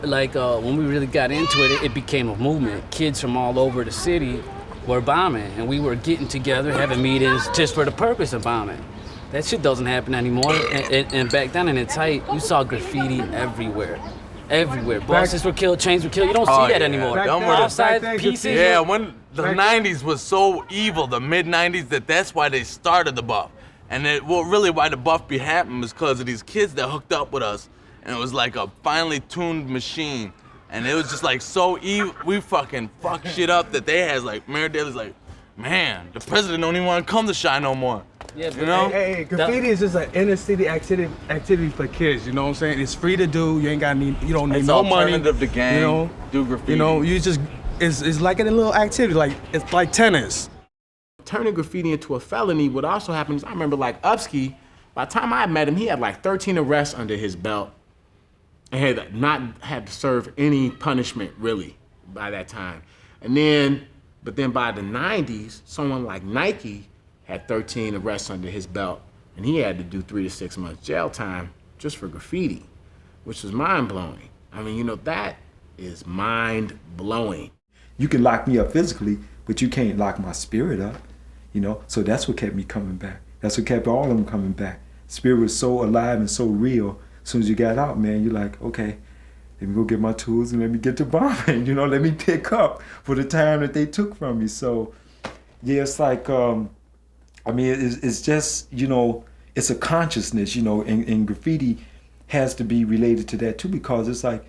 Speaker 21: we really got into it, it became a movement. Kids from all over the city were bombing, and we were getting together, having meetings just for the purpose of bombing. That shit doesn't happen anymore. And back then in the tight, you saw graffiti everywhere. Everywhere. Bosses were killed, chains were killed. You don't see that anymore. Outside pieces.
Speaker 5: Yeah, when the 90s was so evil, the mid-90s, that's why they started the buff. And really why the buff be happening was because of these kids that hooked up with us. And it was like a finely tuned machine. And it was just like so evil. We fucking fucked shit up that they had like, Mayor Daley's like, man, the president don't even want to come to Chi no more.
Speaker 22: Yeah, but hey, graffiti is just an inner city activity for kids. You know what I'm saying? It's free to do. You don't need no money.
Speaker 5: Alternative to gang. Do graffiti.
Speaker 22: It's like a little activity. It's like tennis.
Speaker 4: Turning graffiti into a felony, what also happens, I remember like Upski, by the time I met him, he had like 13 arrests under his belt and had not had to serve any punishment really by that time. But then by the 90s, someone like Nike had 13 arrests under his belt and he had to do 3 to 6 months jail time just for graffiti, which was mind-blowing. I mean, that is mind-blowing.
Speaker 9: You can lock me up physically, but you can't lock my spirit up. So that's what kept me coming back. That's what kept all of them coming back. Spirit was so alive and so real. As soon as you got out, man, you're like, okay, let me go get my tools and let me get to bombing. Let me pick up for the time that they took from me. So, yeah, it's like, it's just, it's a consciousness, and graffiti has to be related to that too, because it's like,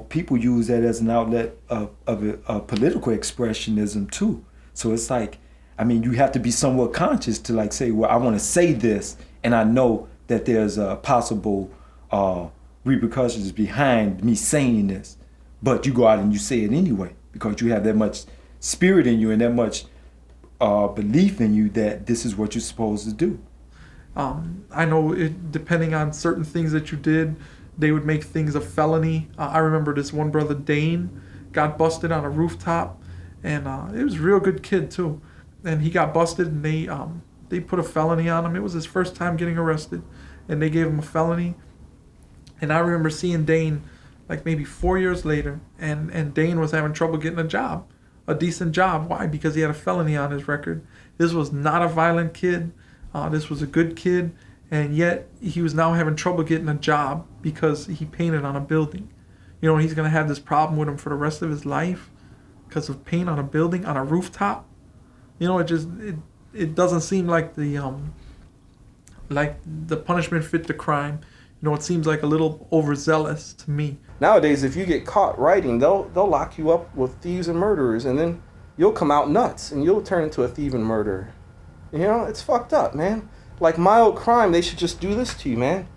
Speaker 9: people use that as an outlet of a political expressionism too. So it's like, you have to be somewhat conscious to like say, well, I want to say this, and I know that there's possible repercussions behind me saying this, but you go out and you say it anyway because you have that much spirit in you and that much belief in you that this is what you're supposed to do.
Speaker 12: I know it, depending on certain things that you did, they would make things a felony. I remember this one brother, Dane, got busted on a rooftop, and it was a real good kid too. And he got busted, and they put a felony on him. It was his first time getting arrested, and they gave him a felony. And I remember seeing Dane like maybe 4 years later, and Dane was having trouble getting a job, a decent job. Why? Because he had a felony on his record. This was not a violent kid. This was a good kid, and yet he was now having trouble getting a job because he painted on a building. You know, he's going to have this problem with him for the rest of his life because of paint on a building, on a rooftop. You know, it doesn't seem like the punishment fit the crime. You know, it seems like a little overzealous to me.
Speaker 6: Nowadays, if you get caught writing, they'll lock you up with thieves and murderers, and then you'll come out nuts, and you'll turn into a thief and murderer. You know, it's fucked up, man. Like mild crime, they should just do this to you, man.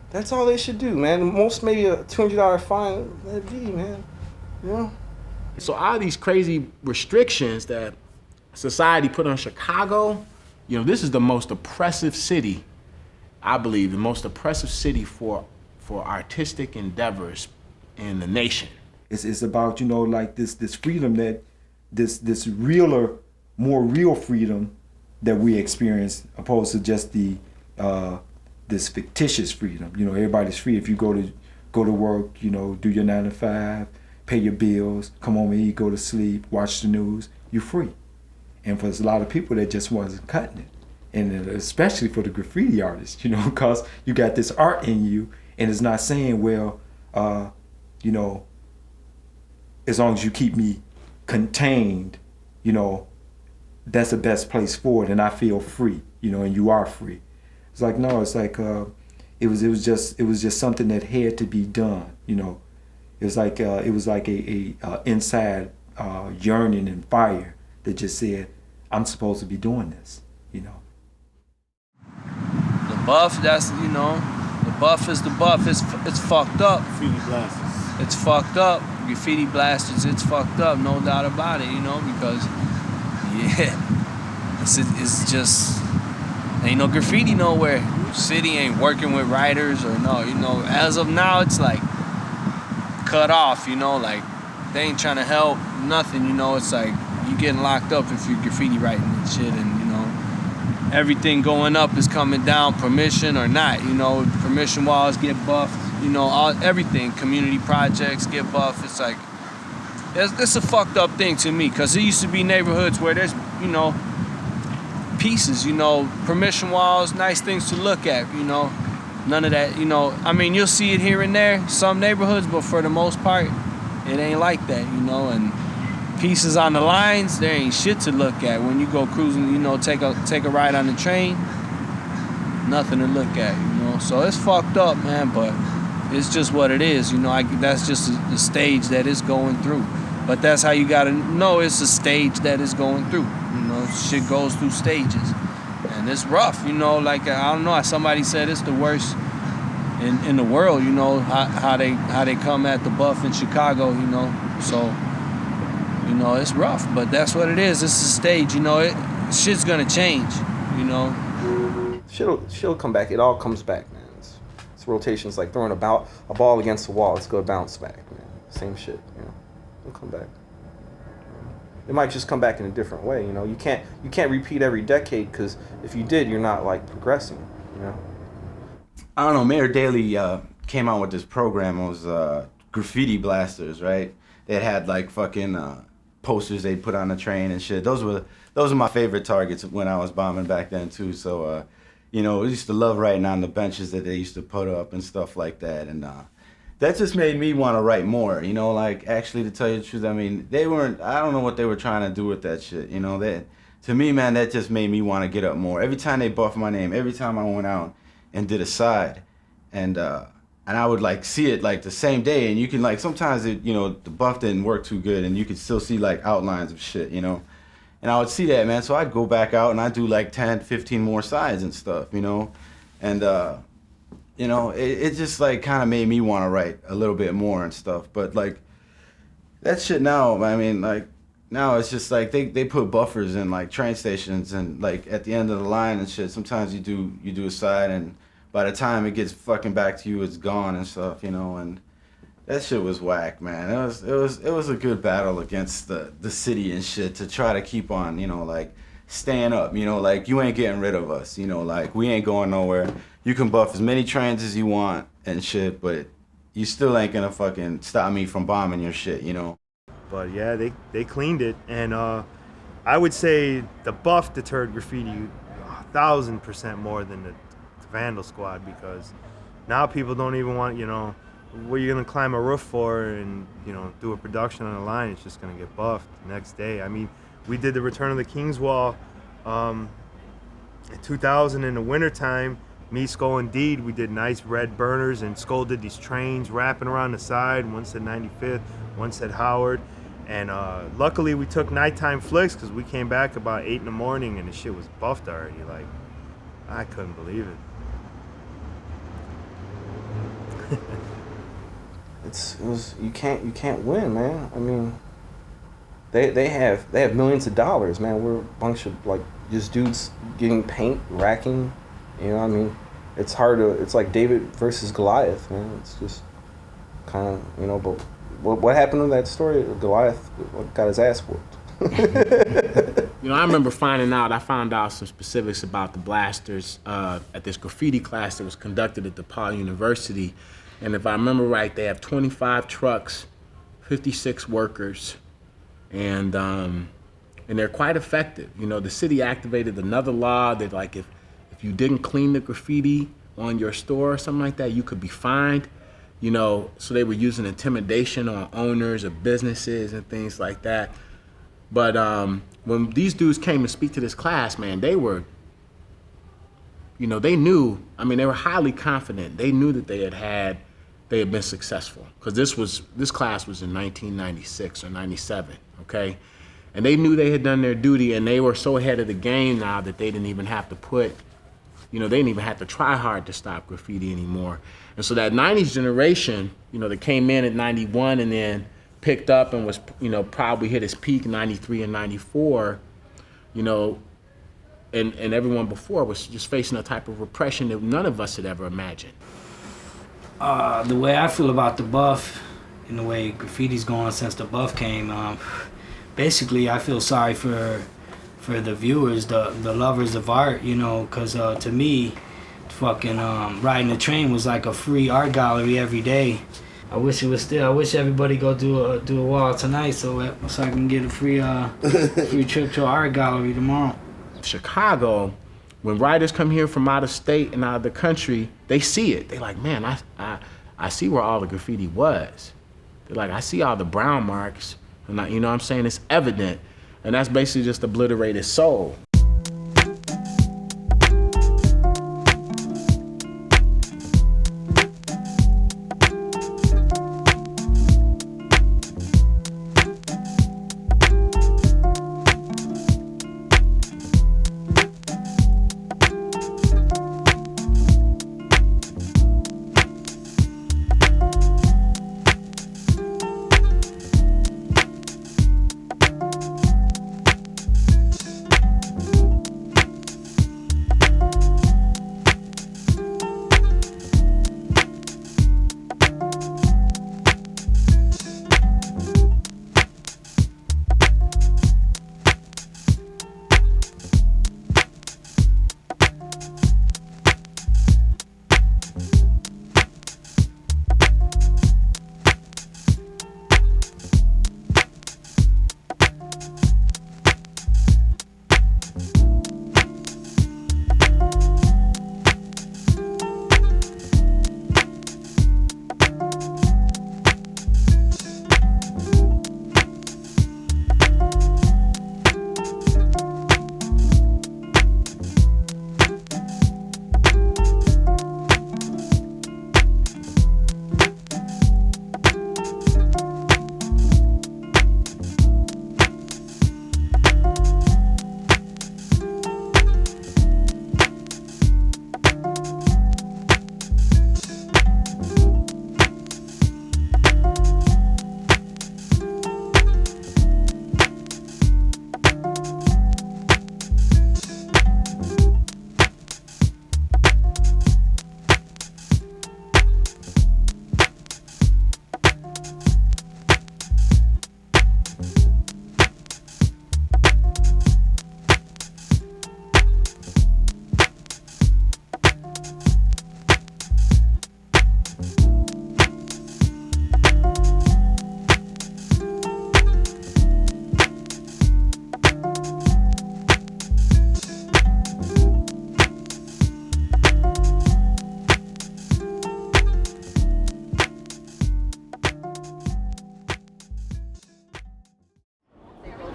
Speaker 6: That's all they should do, man. Most maybe a $200 fine, let it be, man. You know?
Speaker 4: So all these crazy restrictions that society put on Chicago, you know, this is the most oppressive city, I believe, the most oppressive city for artistic endeavors in the nation.
Speaker 9: It's about, you know, like this freedom that, this realer, more real freedom that we experience, opposed to just the this fictitious freedom. You know, everybody's free. If you go to work, you know, do your 9 to 5, pay your bills, come home and eat, go to sleep, watch the news, you're free. And for a lot of people, that just wasn't cutting it. And especially for the graffiti artists, you know, because you got this art in you, and it's not saying, well, you know, as long as you keep me contained, you know, that's the best place for it, and I feel free, you know, and you are free. It's like, no, it's like it was just something that had to be done, you know. It was like a inside yearning and fire that just said, I'm supposed to be doing this, you know.
Speaker 21: The buff, that's, you know, the buff is the buff. It's fucked up.
Speaker 4: Graffiti blasters.
Speaker 21: It's fucked up. Graffiti blasters, it's fucked up, no doubt about it, you know, because, yeah, it's just, ain't no graffiti nowhere. City ain't working with writers or no, you know, as of now, it's like cut off, you know, like they ain't trying to help, nothing, you know, it's like you getting locked up if you're graffiti writing and shit, and, you know, everything going up is coming down, permission or not, you know, permission walls get buffed, you know, everything, community projects get buffed. It's like, it's a fucked up thing to me, because there used to be neighborhoods where there's, you know, pieces, you know, permission walls, nice things to look at, you know, none of that, you know, I mean, you'll see it here and there, some neighborhoods, but for the most part, it ain't like that, you know, and pieces on the lines, there ain't shit to look at. When you go cruising, you know, take a ride on the train, nothing to look at, you know, so it's fucked up, man, but it's just what it is, you know, that's just the stage that it's going through. But that's how you gotta know it's a stage that it's going through. You know, shit goes through stages. And it's rough, you know, like, I don't know, somebody said it's the worst in the world, you know, how they come at the buff in Chicago, you know. So, you know, it's rough, but that's what it is. It's a stage, you know, shit's gonna change, you know.
Speaker 6: Shit'll come back. It all comes back, man. It's rotations, like throwing a ball against the wall. It's gonna bounce back, man. Same shit, you know. It'll come back. It might just come back in a different way, you know. You can't repeat every decade, because if you did, you're not like progressing, you know.
Speaker 16: I don't know. Mayor Daley came out with this program. It was graffiti blasters, right? They had like fucking posters they put on the train and shit. Those were my favorite targets when I was bombing back then too. So you know, I used to love writing on the benches that they used to put up and stuff like that. And that just made me want to write more, you know, like, actually, to tell you the truth, I mean, I don't know what they were trying to do with that shit, you know, to me, man, that just made me want to get up more. Every time they buffed my name, every time I went out and did a side, and I would, like, see it, like, the same day, and you can, like, sometimes, you know, the buff didn't work too good, and you could still see, like, outlines of shit, you know, and I would see that, man, so I'd go back out, and I'd do, like, 10, 15 more sides and stuff, you know, and, you know, it just, like, kind of made me want to write a little bit more and stuff. But, like, that shit now, I mean, like, now it's just like they put buffers in like train stations and like at the end of the line and shit. Sometimes you do a side and by the time it gets fucking back to you, it's gone and stuff, you know. And that shit was whack, man. It was a good battle against the city and shit to try to keep on, you know, like staying up, you know, like you ain't getting rid of us, you know, like we ain't going nowhere. You can buff as many trains as you want and shit, but you still ain't gonna fucking stop me from bombing your shit, you know.
Speaker 7: But yeah, they cleaned it, and I would say the buff deterred graffiti 1,000% more than the vandal squad, because now people don't even want, you know, what you're gonna climb a roof for and, you know, do a production on a line. It's just gonna get buffed the next day. I mean, we did the Return of the King's Wall in 2000 in the wintertime. Me, Skull, and Deed, we did nice red burners, and Skull did these trains wrapping around the side. One said 95th, one said Howard. And luckily we took nighttime flicks because we came back about 8 in the morning and the shit was buffed already. Like, I couldn't believe it.
Speaker 6: You can't win, man. I mean, they have millions of dollars, man. We're a bunch of like just dudes getting paint, racking. You know what I mean? It's hard to. It's like David versus Goliath, man. It's just kind of, you know. But what happened in that story? Goliath got his ass whooped.
Speaker 4: You know, I remember I found out some specifics about the blasters at this graffiti class that was conducted at DePaul University. And if I remember right, they have 25 trucks, 56 workers, and they're quite effective. You know, the city activated another law that, like, if you didn't clean the graffiti on your store or something like that, you could be fined. You know, so they were using intimidation on owners of businesses and things like that. But when these dudes came to speak to this class, man, they were, you know, they knew, I mean, they were highly confident. They knew that they had been successful. Because this class was in 1996 or 97, okay? And they knew they had done their duty, and they were so ahead of the game now that they didn't even have to they didn't even have to try hard to stop graffiti anymore. And so that 90s generation, you know, that came in at 91 and then picked up and was, you know, probably hit its peak 93 and 94, you know, and everyone before was just facing a type of repression that none of us had ever imagined.
Speaker 8: The way I feel about the buff and the way graffiti's going since the buff came, basically I feel sorry for the viewers, the lovers of art, you know, because to me, fucking riding the train was like a free art gallery every day. I wish it was still. I wish everybody go do a wall tonight so I can get a free trip to an art gallery tomorrow.
Speaker 4: Chicago, when writers come here from out of state and out of the country, they see it. They like, man, I see where all the graffiti was. They're like, I see all the brown marks, and you know what I'm saying? It's evident. And that's basically just obliterated soul.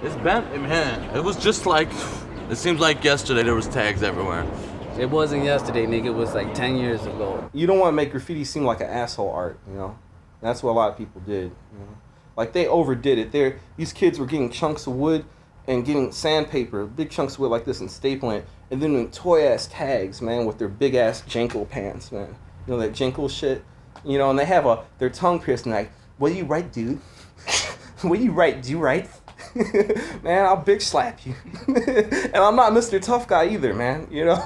Speaker 5: It's been, man, it was just like, it seems like yesterday there was tags everywhere.
Speaker 21: It wasn't yesterday, nigga. It was like 10 years ago.
Speaker 6: You don't want to make graffiti seem like an asshole art, you know? That's what a lot of people did, you know? Like, they overdid it. These kids were getting chunks of wood and getting sandpaper, big chunks of wood like this, and stapling it, and then doing toy-ass tags, man, with their big-ass Jenko pants, man. You know, that Jenko shit? You know, and they have their tongue pierced, and like, what do you write, dude? What do you write? Do you write? Man, I'll big slap you. And I'm not Mr. Tough Guy either, man, you know?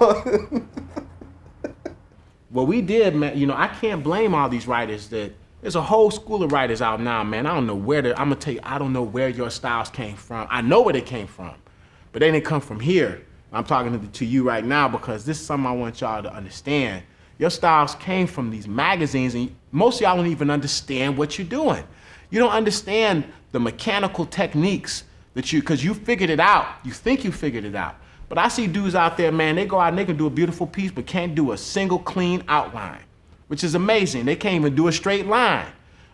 Speaker 4: What we did, man, you know, I can't blame all these writers that, there's a whole school of writers out now, man. I don't know where I'm gonna tell you, I don't know where your styles came from. I know where they came from, but they didn't come from here. I'm talking to you right now because this is something I want y'all to understand. Your styles came from these magazines, and most of y'all don't even understand what you're doing. You don't understand the mechanical techniques because you figured it out. You think you figured it out. But I see dudes out there, man, they go out and they can do a beautiful piece, but can't do a single clean outline, which is amazing. They can't even do a straight line,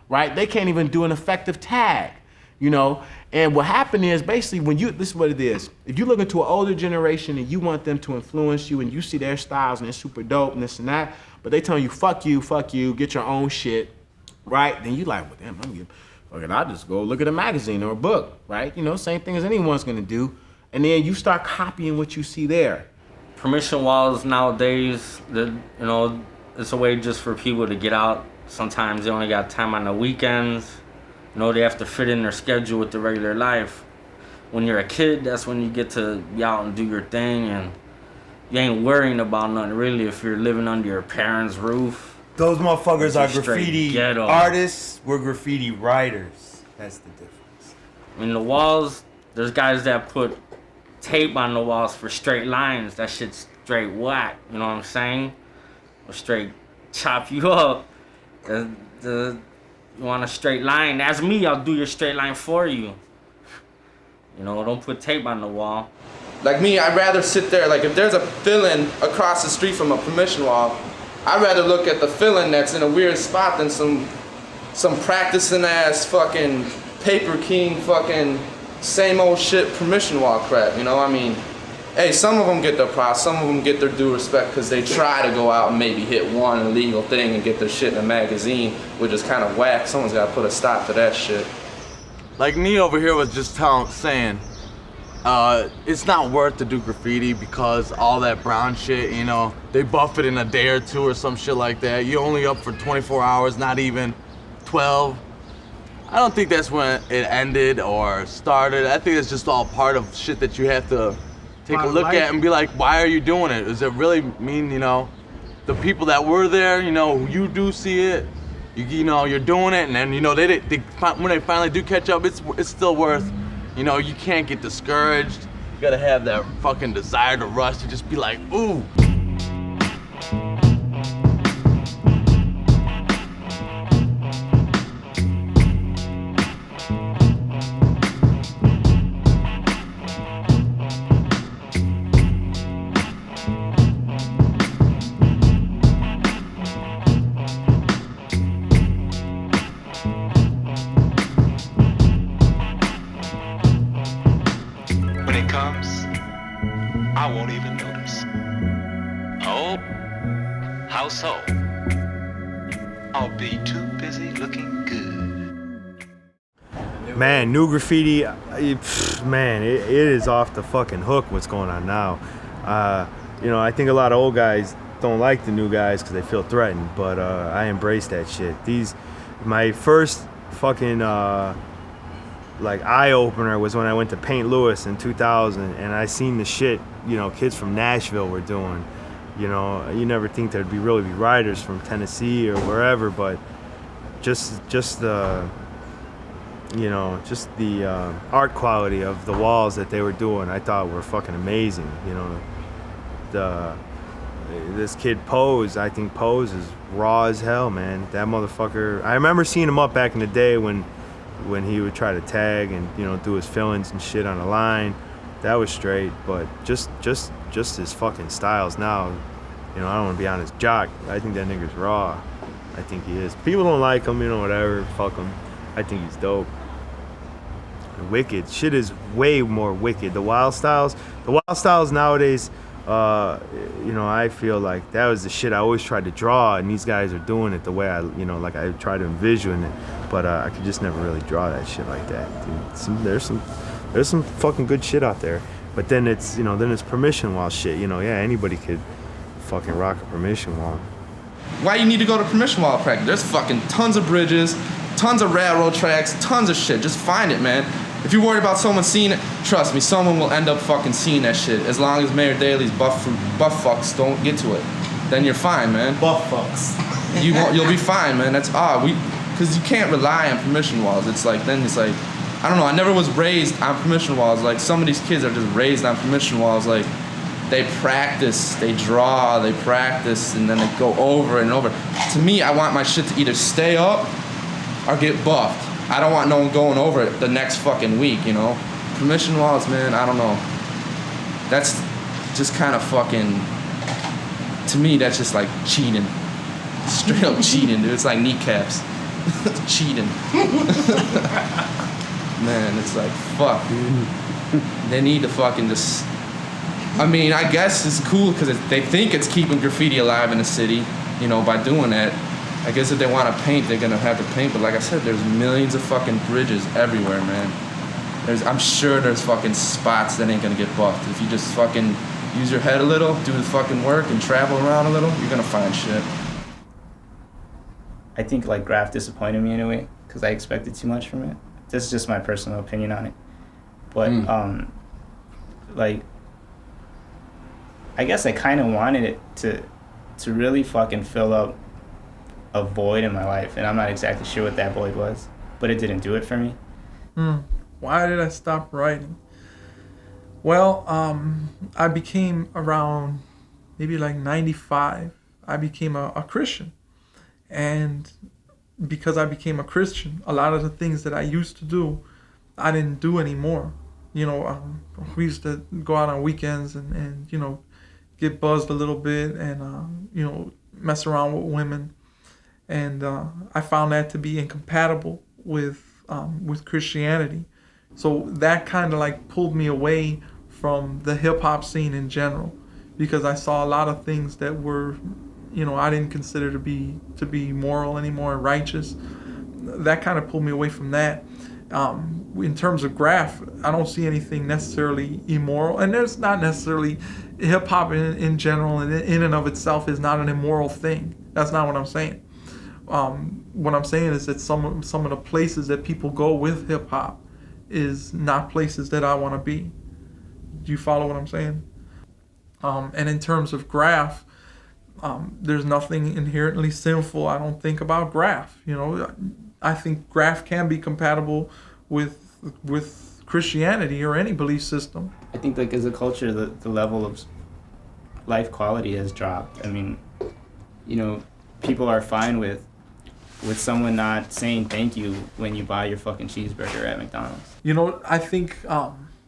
Speaker 4: right? They can't even do an effective tag, you know? And what happened is basically this is what it is. If you look into an older generation and you want them to influence you and you see their styles and it's super dope and this and that, but they tell you, fuck you, get your own shit, right? Then you like, well, damn, I'll just go look at a magazine or a book, right? You know, same thing as anyone's gonna do. And then you start copying what you see there.
Speaker 10: Permission walls nowadays, you know, it's a way just for people to get out. Sometimes they only got time on the weekends. You know, they have to fit in their schedule with the regular life. When you're a kid, that's when you get to be out and do your thing, and you ain't worrying about nothing really if you're living under your parents' roof.
Speaker 7: Those motherfuckers are
Speaker 10: Straight
Speaker 7: graffiti
Speaker 10: ghetto.
Speaker 7: artists. We're graffiti writers. That's the difference.
Speaker 10: I mean, the walls, there's guys that put tape on the walls for straight lines. That shit's straight whack, you know what I'm saying? Or straight chop you up. You want a straight line? That's me, I'll do your straight line for you. You know, don't put tape on the wall.
Speaker 14: Like me, I'd rather sit there, like if there's a fill-in across the street from a permission wall, I'd rather look at the fill-in that's in a weird spot than some practicing ass fucking Paper King fucking same old shit permission wall crap, you know? I mean, hey, some of them get their props, some of them get their due respect because they try to go out and maybe hit one illegal thing and get their shit in a magazine, which is kind of whack. Someone's got to put a stop to that shit.
Speaker 5: Like me over here was just saying, it's not worth to do graffiti because all that brown shit, you know, they buff it in a day or two or some shit like that. You're only up for 24 hours, not even 12. I don't think that's when it ended or started. I think it's just all part of shit that you have to take a look at and be like, why are you doing it? Does it really mean, you know, the people that were there, you know, you do see it, you know, you're doing it, and then, you know, when they finally do catch up, it's still worth, you know, you can't get discouraged. You gotta have that fucking desire to rush to just be like, ooh.
Speaker 23: When it comes, I won't even notice. Oh, how so? I'll be too busy looking good.
Speaker 7: Man, new graffiti, man, it is off the fucking hook what's going on now. You know, I think a lot of old guys don't like the new guys because they feel threatened, but I embrace that shit. My first fucking like eye-opener was when I went to Paint Louis in 2000, and I seen the shit, you know, kids from Nashville were doing. You know, you never think there'd really be riders from Tennessee or wherever, but just the, you know, just the art quality of the walls that they were doing, I thought were fucking amazing. You know, this kid Pose, I think Pose is raw as hell, man. That motherfucker, I remember seeing him up back in the day when he would try to tag and, you know, do his fillings and shit on the line. That was straight, but just his fucking styles now, you know, I don't want to be on his jock. I think that nigga's raw. I think he is. People don't like him, you know, whatever, fuck him. I think he's dope. fucking wicked. Shit is way more wicked. The wild styles nowadays, I feel like that was the shit I always tried to draw, and these guys are doing it the way like I try to envision it, but I could just never really draw that shit like that, dude. There's some fucking good shit out there, but then it's permission wall shit. Anybody could fucking rock a permission wall.
Speaker 14: Why you need to go to permission wall practice? There's fucking tons of bridges, tons of railroad tracks, tons of shit. Just find it, man. If you're worried about someone seeing it, trust me, someone will end up fucking seeing that shit. As long as Mayor Daley's buff fucks don't get to it, then you're fine, man.
Speaker 22: Buff fucks.
Speaker 14: You'll be fine, man. That's because you can't rely on permission walls. It's like I don't know. I never was raised on permission walls. Like some of these kids are just raised on permission walls. Like they practice, they draw, they practice, and then they go over and over. To me, I want my shit to either stay up or get buffed. I don't want no one going over it the next fucking week, Permission walls, man, I don't know. That's just kind of fucking, to me, that's just like cheating. Straight up cheating, dude. It's like kneecaps. Cheating. Man, it's like, fuck, dude. They need to fucking just, I guess it's cool because they think it's keeping graffiti alive in the city, by doing that. I guess if they want to paint, they're going to have to paint. But like I said, there's millions of fucking bridges everywhere, man. I'm sure there's fucking spots that ain't going to get buffed. If you just fucking use your head a little, do the fucking work, and travel around a little, you're going to find shit.
Speaker 15: I think like graph disappointed me in a way because I expected too much from it. This is just my personal opinion on it. But I guess I kind of wanted it to really fucking fill up a void in my life, and I'm not exactly sure what that void was, but it didn't do it for me.
Speaker 12: Why did I stop writing? Well, I became around maybe like 95. I became a Christian, and because I became a Christian, a lot of the things that I used to do, I didn't do anymore. We used to go out on weekends and get buzzed a little bit and mess around with women. And I found that to be incompatible with Christianity. So that kind of like pulled me away from the hip hop scene in general, because I saw a lot of things that were, I didn't consider to be moral anymore and righteous. That kind of pulled me away from that. In terms of graph, I don't see anything necessarily immoral, and there's not necessarily hip hop in general and in and of itself is not an immoral thing. That's not what I'm saying. What I'm saying is that some of the places that people go with hip hop is not places that I want to be. Do you follow what I'm saying? And in terms of graph, there's nothing inherently sinful, I don't think, about graph. I think graph can be compatible with Christianity or any belief system.
Speaker 15: I think like as a culture, the level of life quality has dropped. People are fine with someone not saying thank you when you buy your fucking cheeseburger at McDonald's.
Speaker 12: I think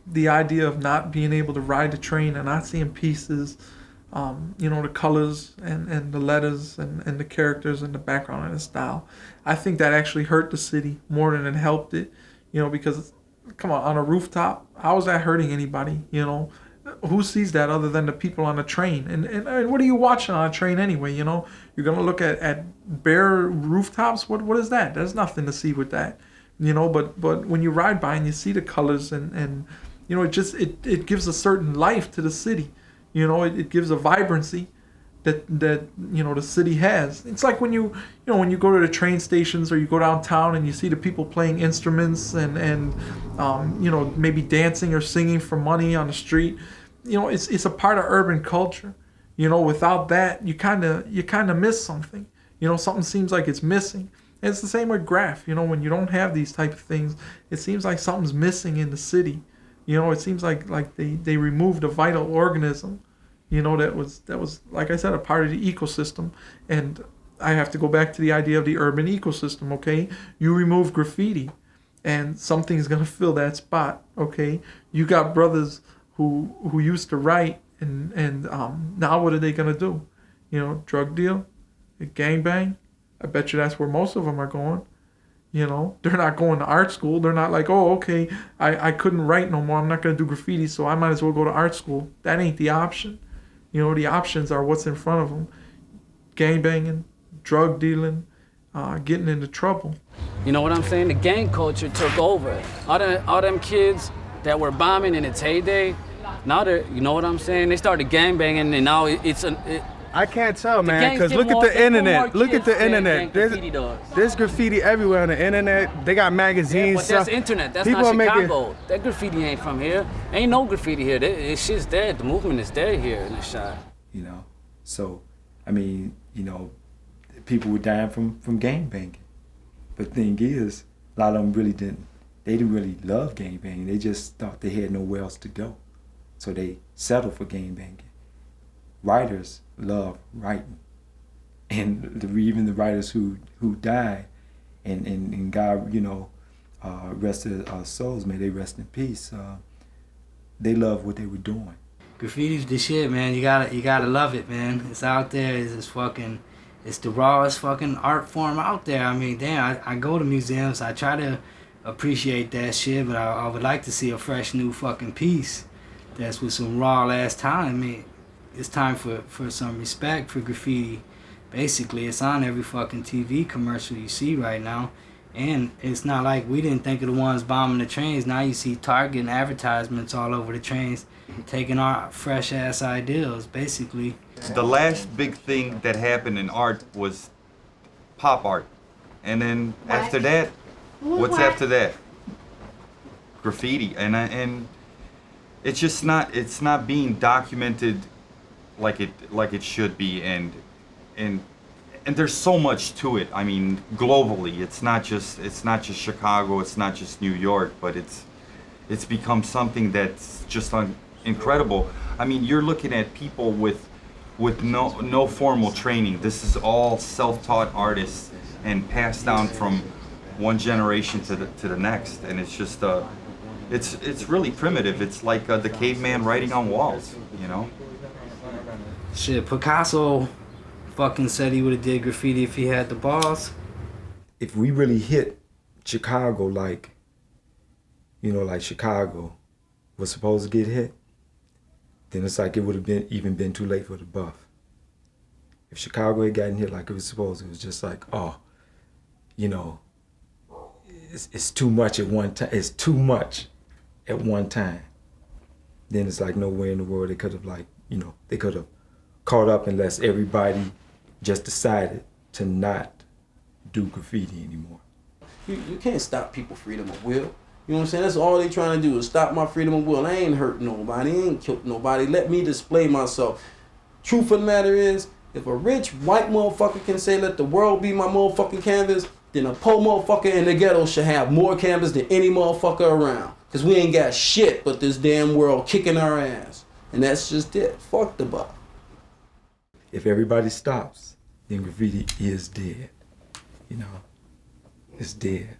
Speaker 12: the idea of not being able to ride the train and not seeing pieces, the colors and the letters and the characters and the background and the style, I think that actually hurt the city more than it helped it, because, come on a rooftop, how is that hurting anybody, Who sees that other than the people on the train? And what are you watching on a train anyway, You're going to look at bare rooftops? What is that? There's nothing to see with that, But when you ride by and you see the colors and it gives a certain life to the city. It gives a vibrancy that the city has. It's like when you go to the train stations or you go downtown and you see the people playing instruments and maybe dancing or singing for money on the street. It's a part of urban culture. Without that, you kind of miss something. Something seems like it's missing. And it's the same with graph. When you don't have these type of things, it seems like something's missing in the city. It seems like they removed a vital organism, that was like I said, a part of the ecosystem. And I have to go back to the idea of the urban ecosystem. Okay, you remove graffiti, and something's gonna fill that spot. Okay, you got brothers who used to write, and now what are they gonna do? Drug deal, a gangbang. I bet you that's where most of them are going. You know, they're not going to art school. They're not like, oh, okay, I couldn't write no more. I'm not going to do graffiti, so I might as well go to art school. That ain't the option. You know, the options are what's in front of them. Gangbanging, drug dealing, getting into trouble.
Speaker 21: You know what I'm saying? The gang culture took over. All them kids that were bombing in its heyday, now they're, you know what I'm saying? They started gangbanging and now
Speaker 22: I can't tell, man, because look at the internet. Look at the internet. There's graffiti everywhere on the internet. They got magazines.
Speaker 21: Yeah, but that's internet. That's not Chicago. That graffiti ain't from here. Ain't no graffiti here. This shit's dead. The movement is dead here in the shot.
Speaker 9: You know, so, I mean, you know, people were dying from gangbanging. But the thing is, a lot of them they didn't really love gangbanging. They just thought they had nowhere else to go. So they settled for gangbanging. Writers love writing. And even the writers who died, and God, you know, rest their souls, may they rest in peace, they love what they were doing.
Speaker 8: Graffiti's the shit, man. You gotta love it, man. It's out there. It's the rawest fucking art form out there. I mean, damn, I go to museums. I try to appreciate that shit, but I would like to see a fresh new fucking piece that's with some raw ass talent. I mean, it's time for some respect for graffiti. Basically, it's on every fucking TV commercial you see right now. And it's not like we didn't think of the ones bombing the trains. Now you see Target and advertisements all over the trains taking our fresh ass ideals, basically.
Speaker 13: The last big thing that happened in art was pop art. And then after that, what's after that? Graffiti. And it's just not being documented like it should be, and there's so much to it. I mean, globally, it's not just Chicago, it's not just New York, but it's become something that's just incredible. I mean, you're looking at people with no formal training. This is all self-taught artists and passed down from one generation to the next, and it's just it's really primitive. It's like the caveman writing on walls, you know.
Speaker 8: Shit, Picasso fucking said he would have did graffiti if he had the balls.
Speaker 9: If we really hit Chicago like Chicago was supposed to get hit, then it's like it would have been too late for the buff. If Chicago had gotten hit like it was supposed, it was just like, oh, you know, it's too much at one time. It's too much at one time. Then it's like nowhere in the world they could have they could have caught up unless everybody just decided to not do graffiti anymore.
Speaker 20: You can't stop people's freedom of will. You know what I'm saying? That's all they trying to do is stop my freedom of will. I ain't hurt nobody. I ain't killed nobody. Let me display myself. Truth of the matter is, if a rich white motherfucker can say let the world be my motherfucking canvas, then a poor motherfucker in the ghetto should have more canvas than any motherfucker around. Because we ain't got shit but this damn world kicking our ass. And that's just it. Fuck the buck.
Speaker 9: If everybody stops, then graffiti is dead. You know, it's dead.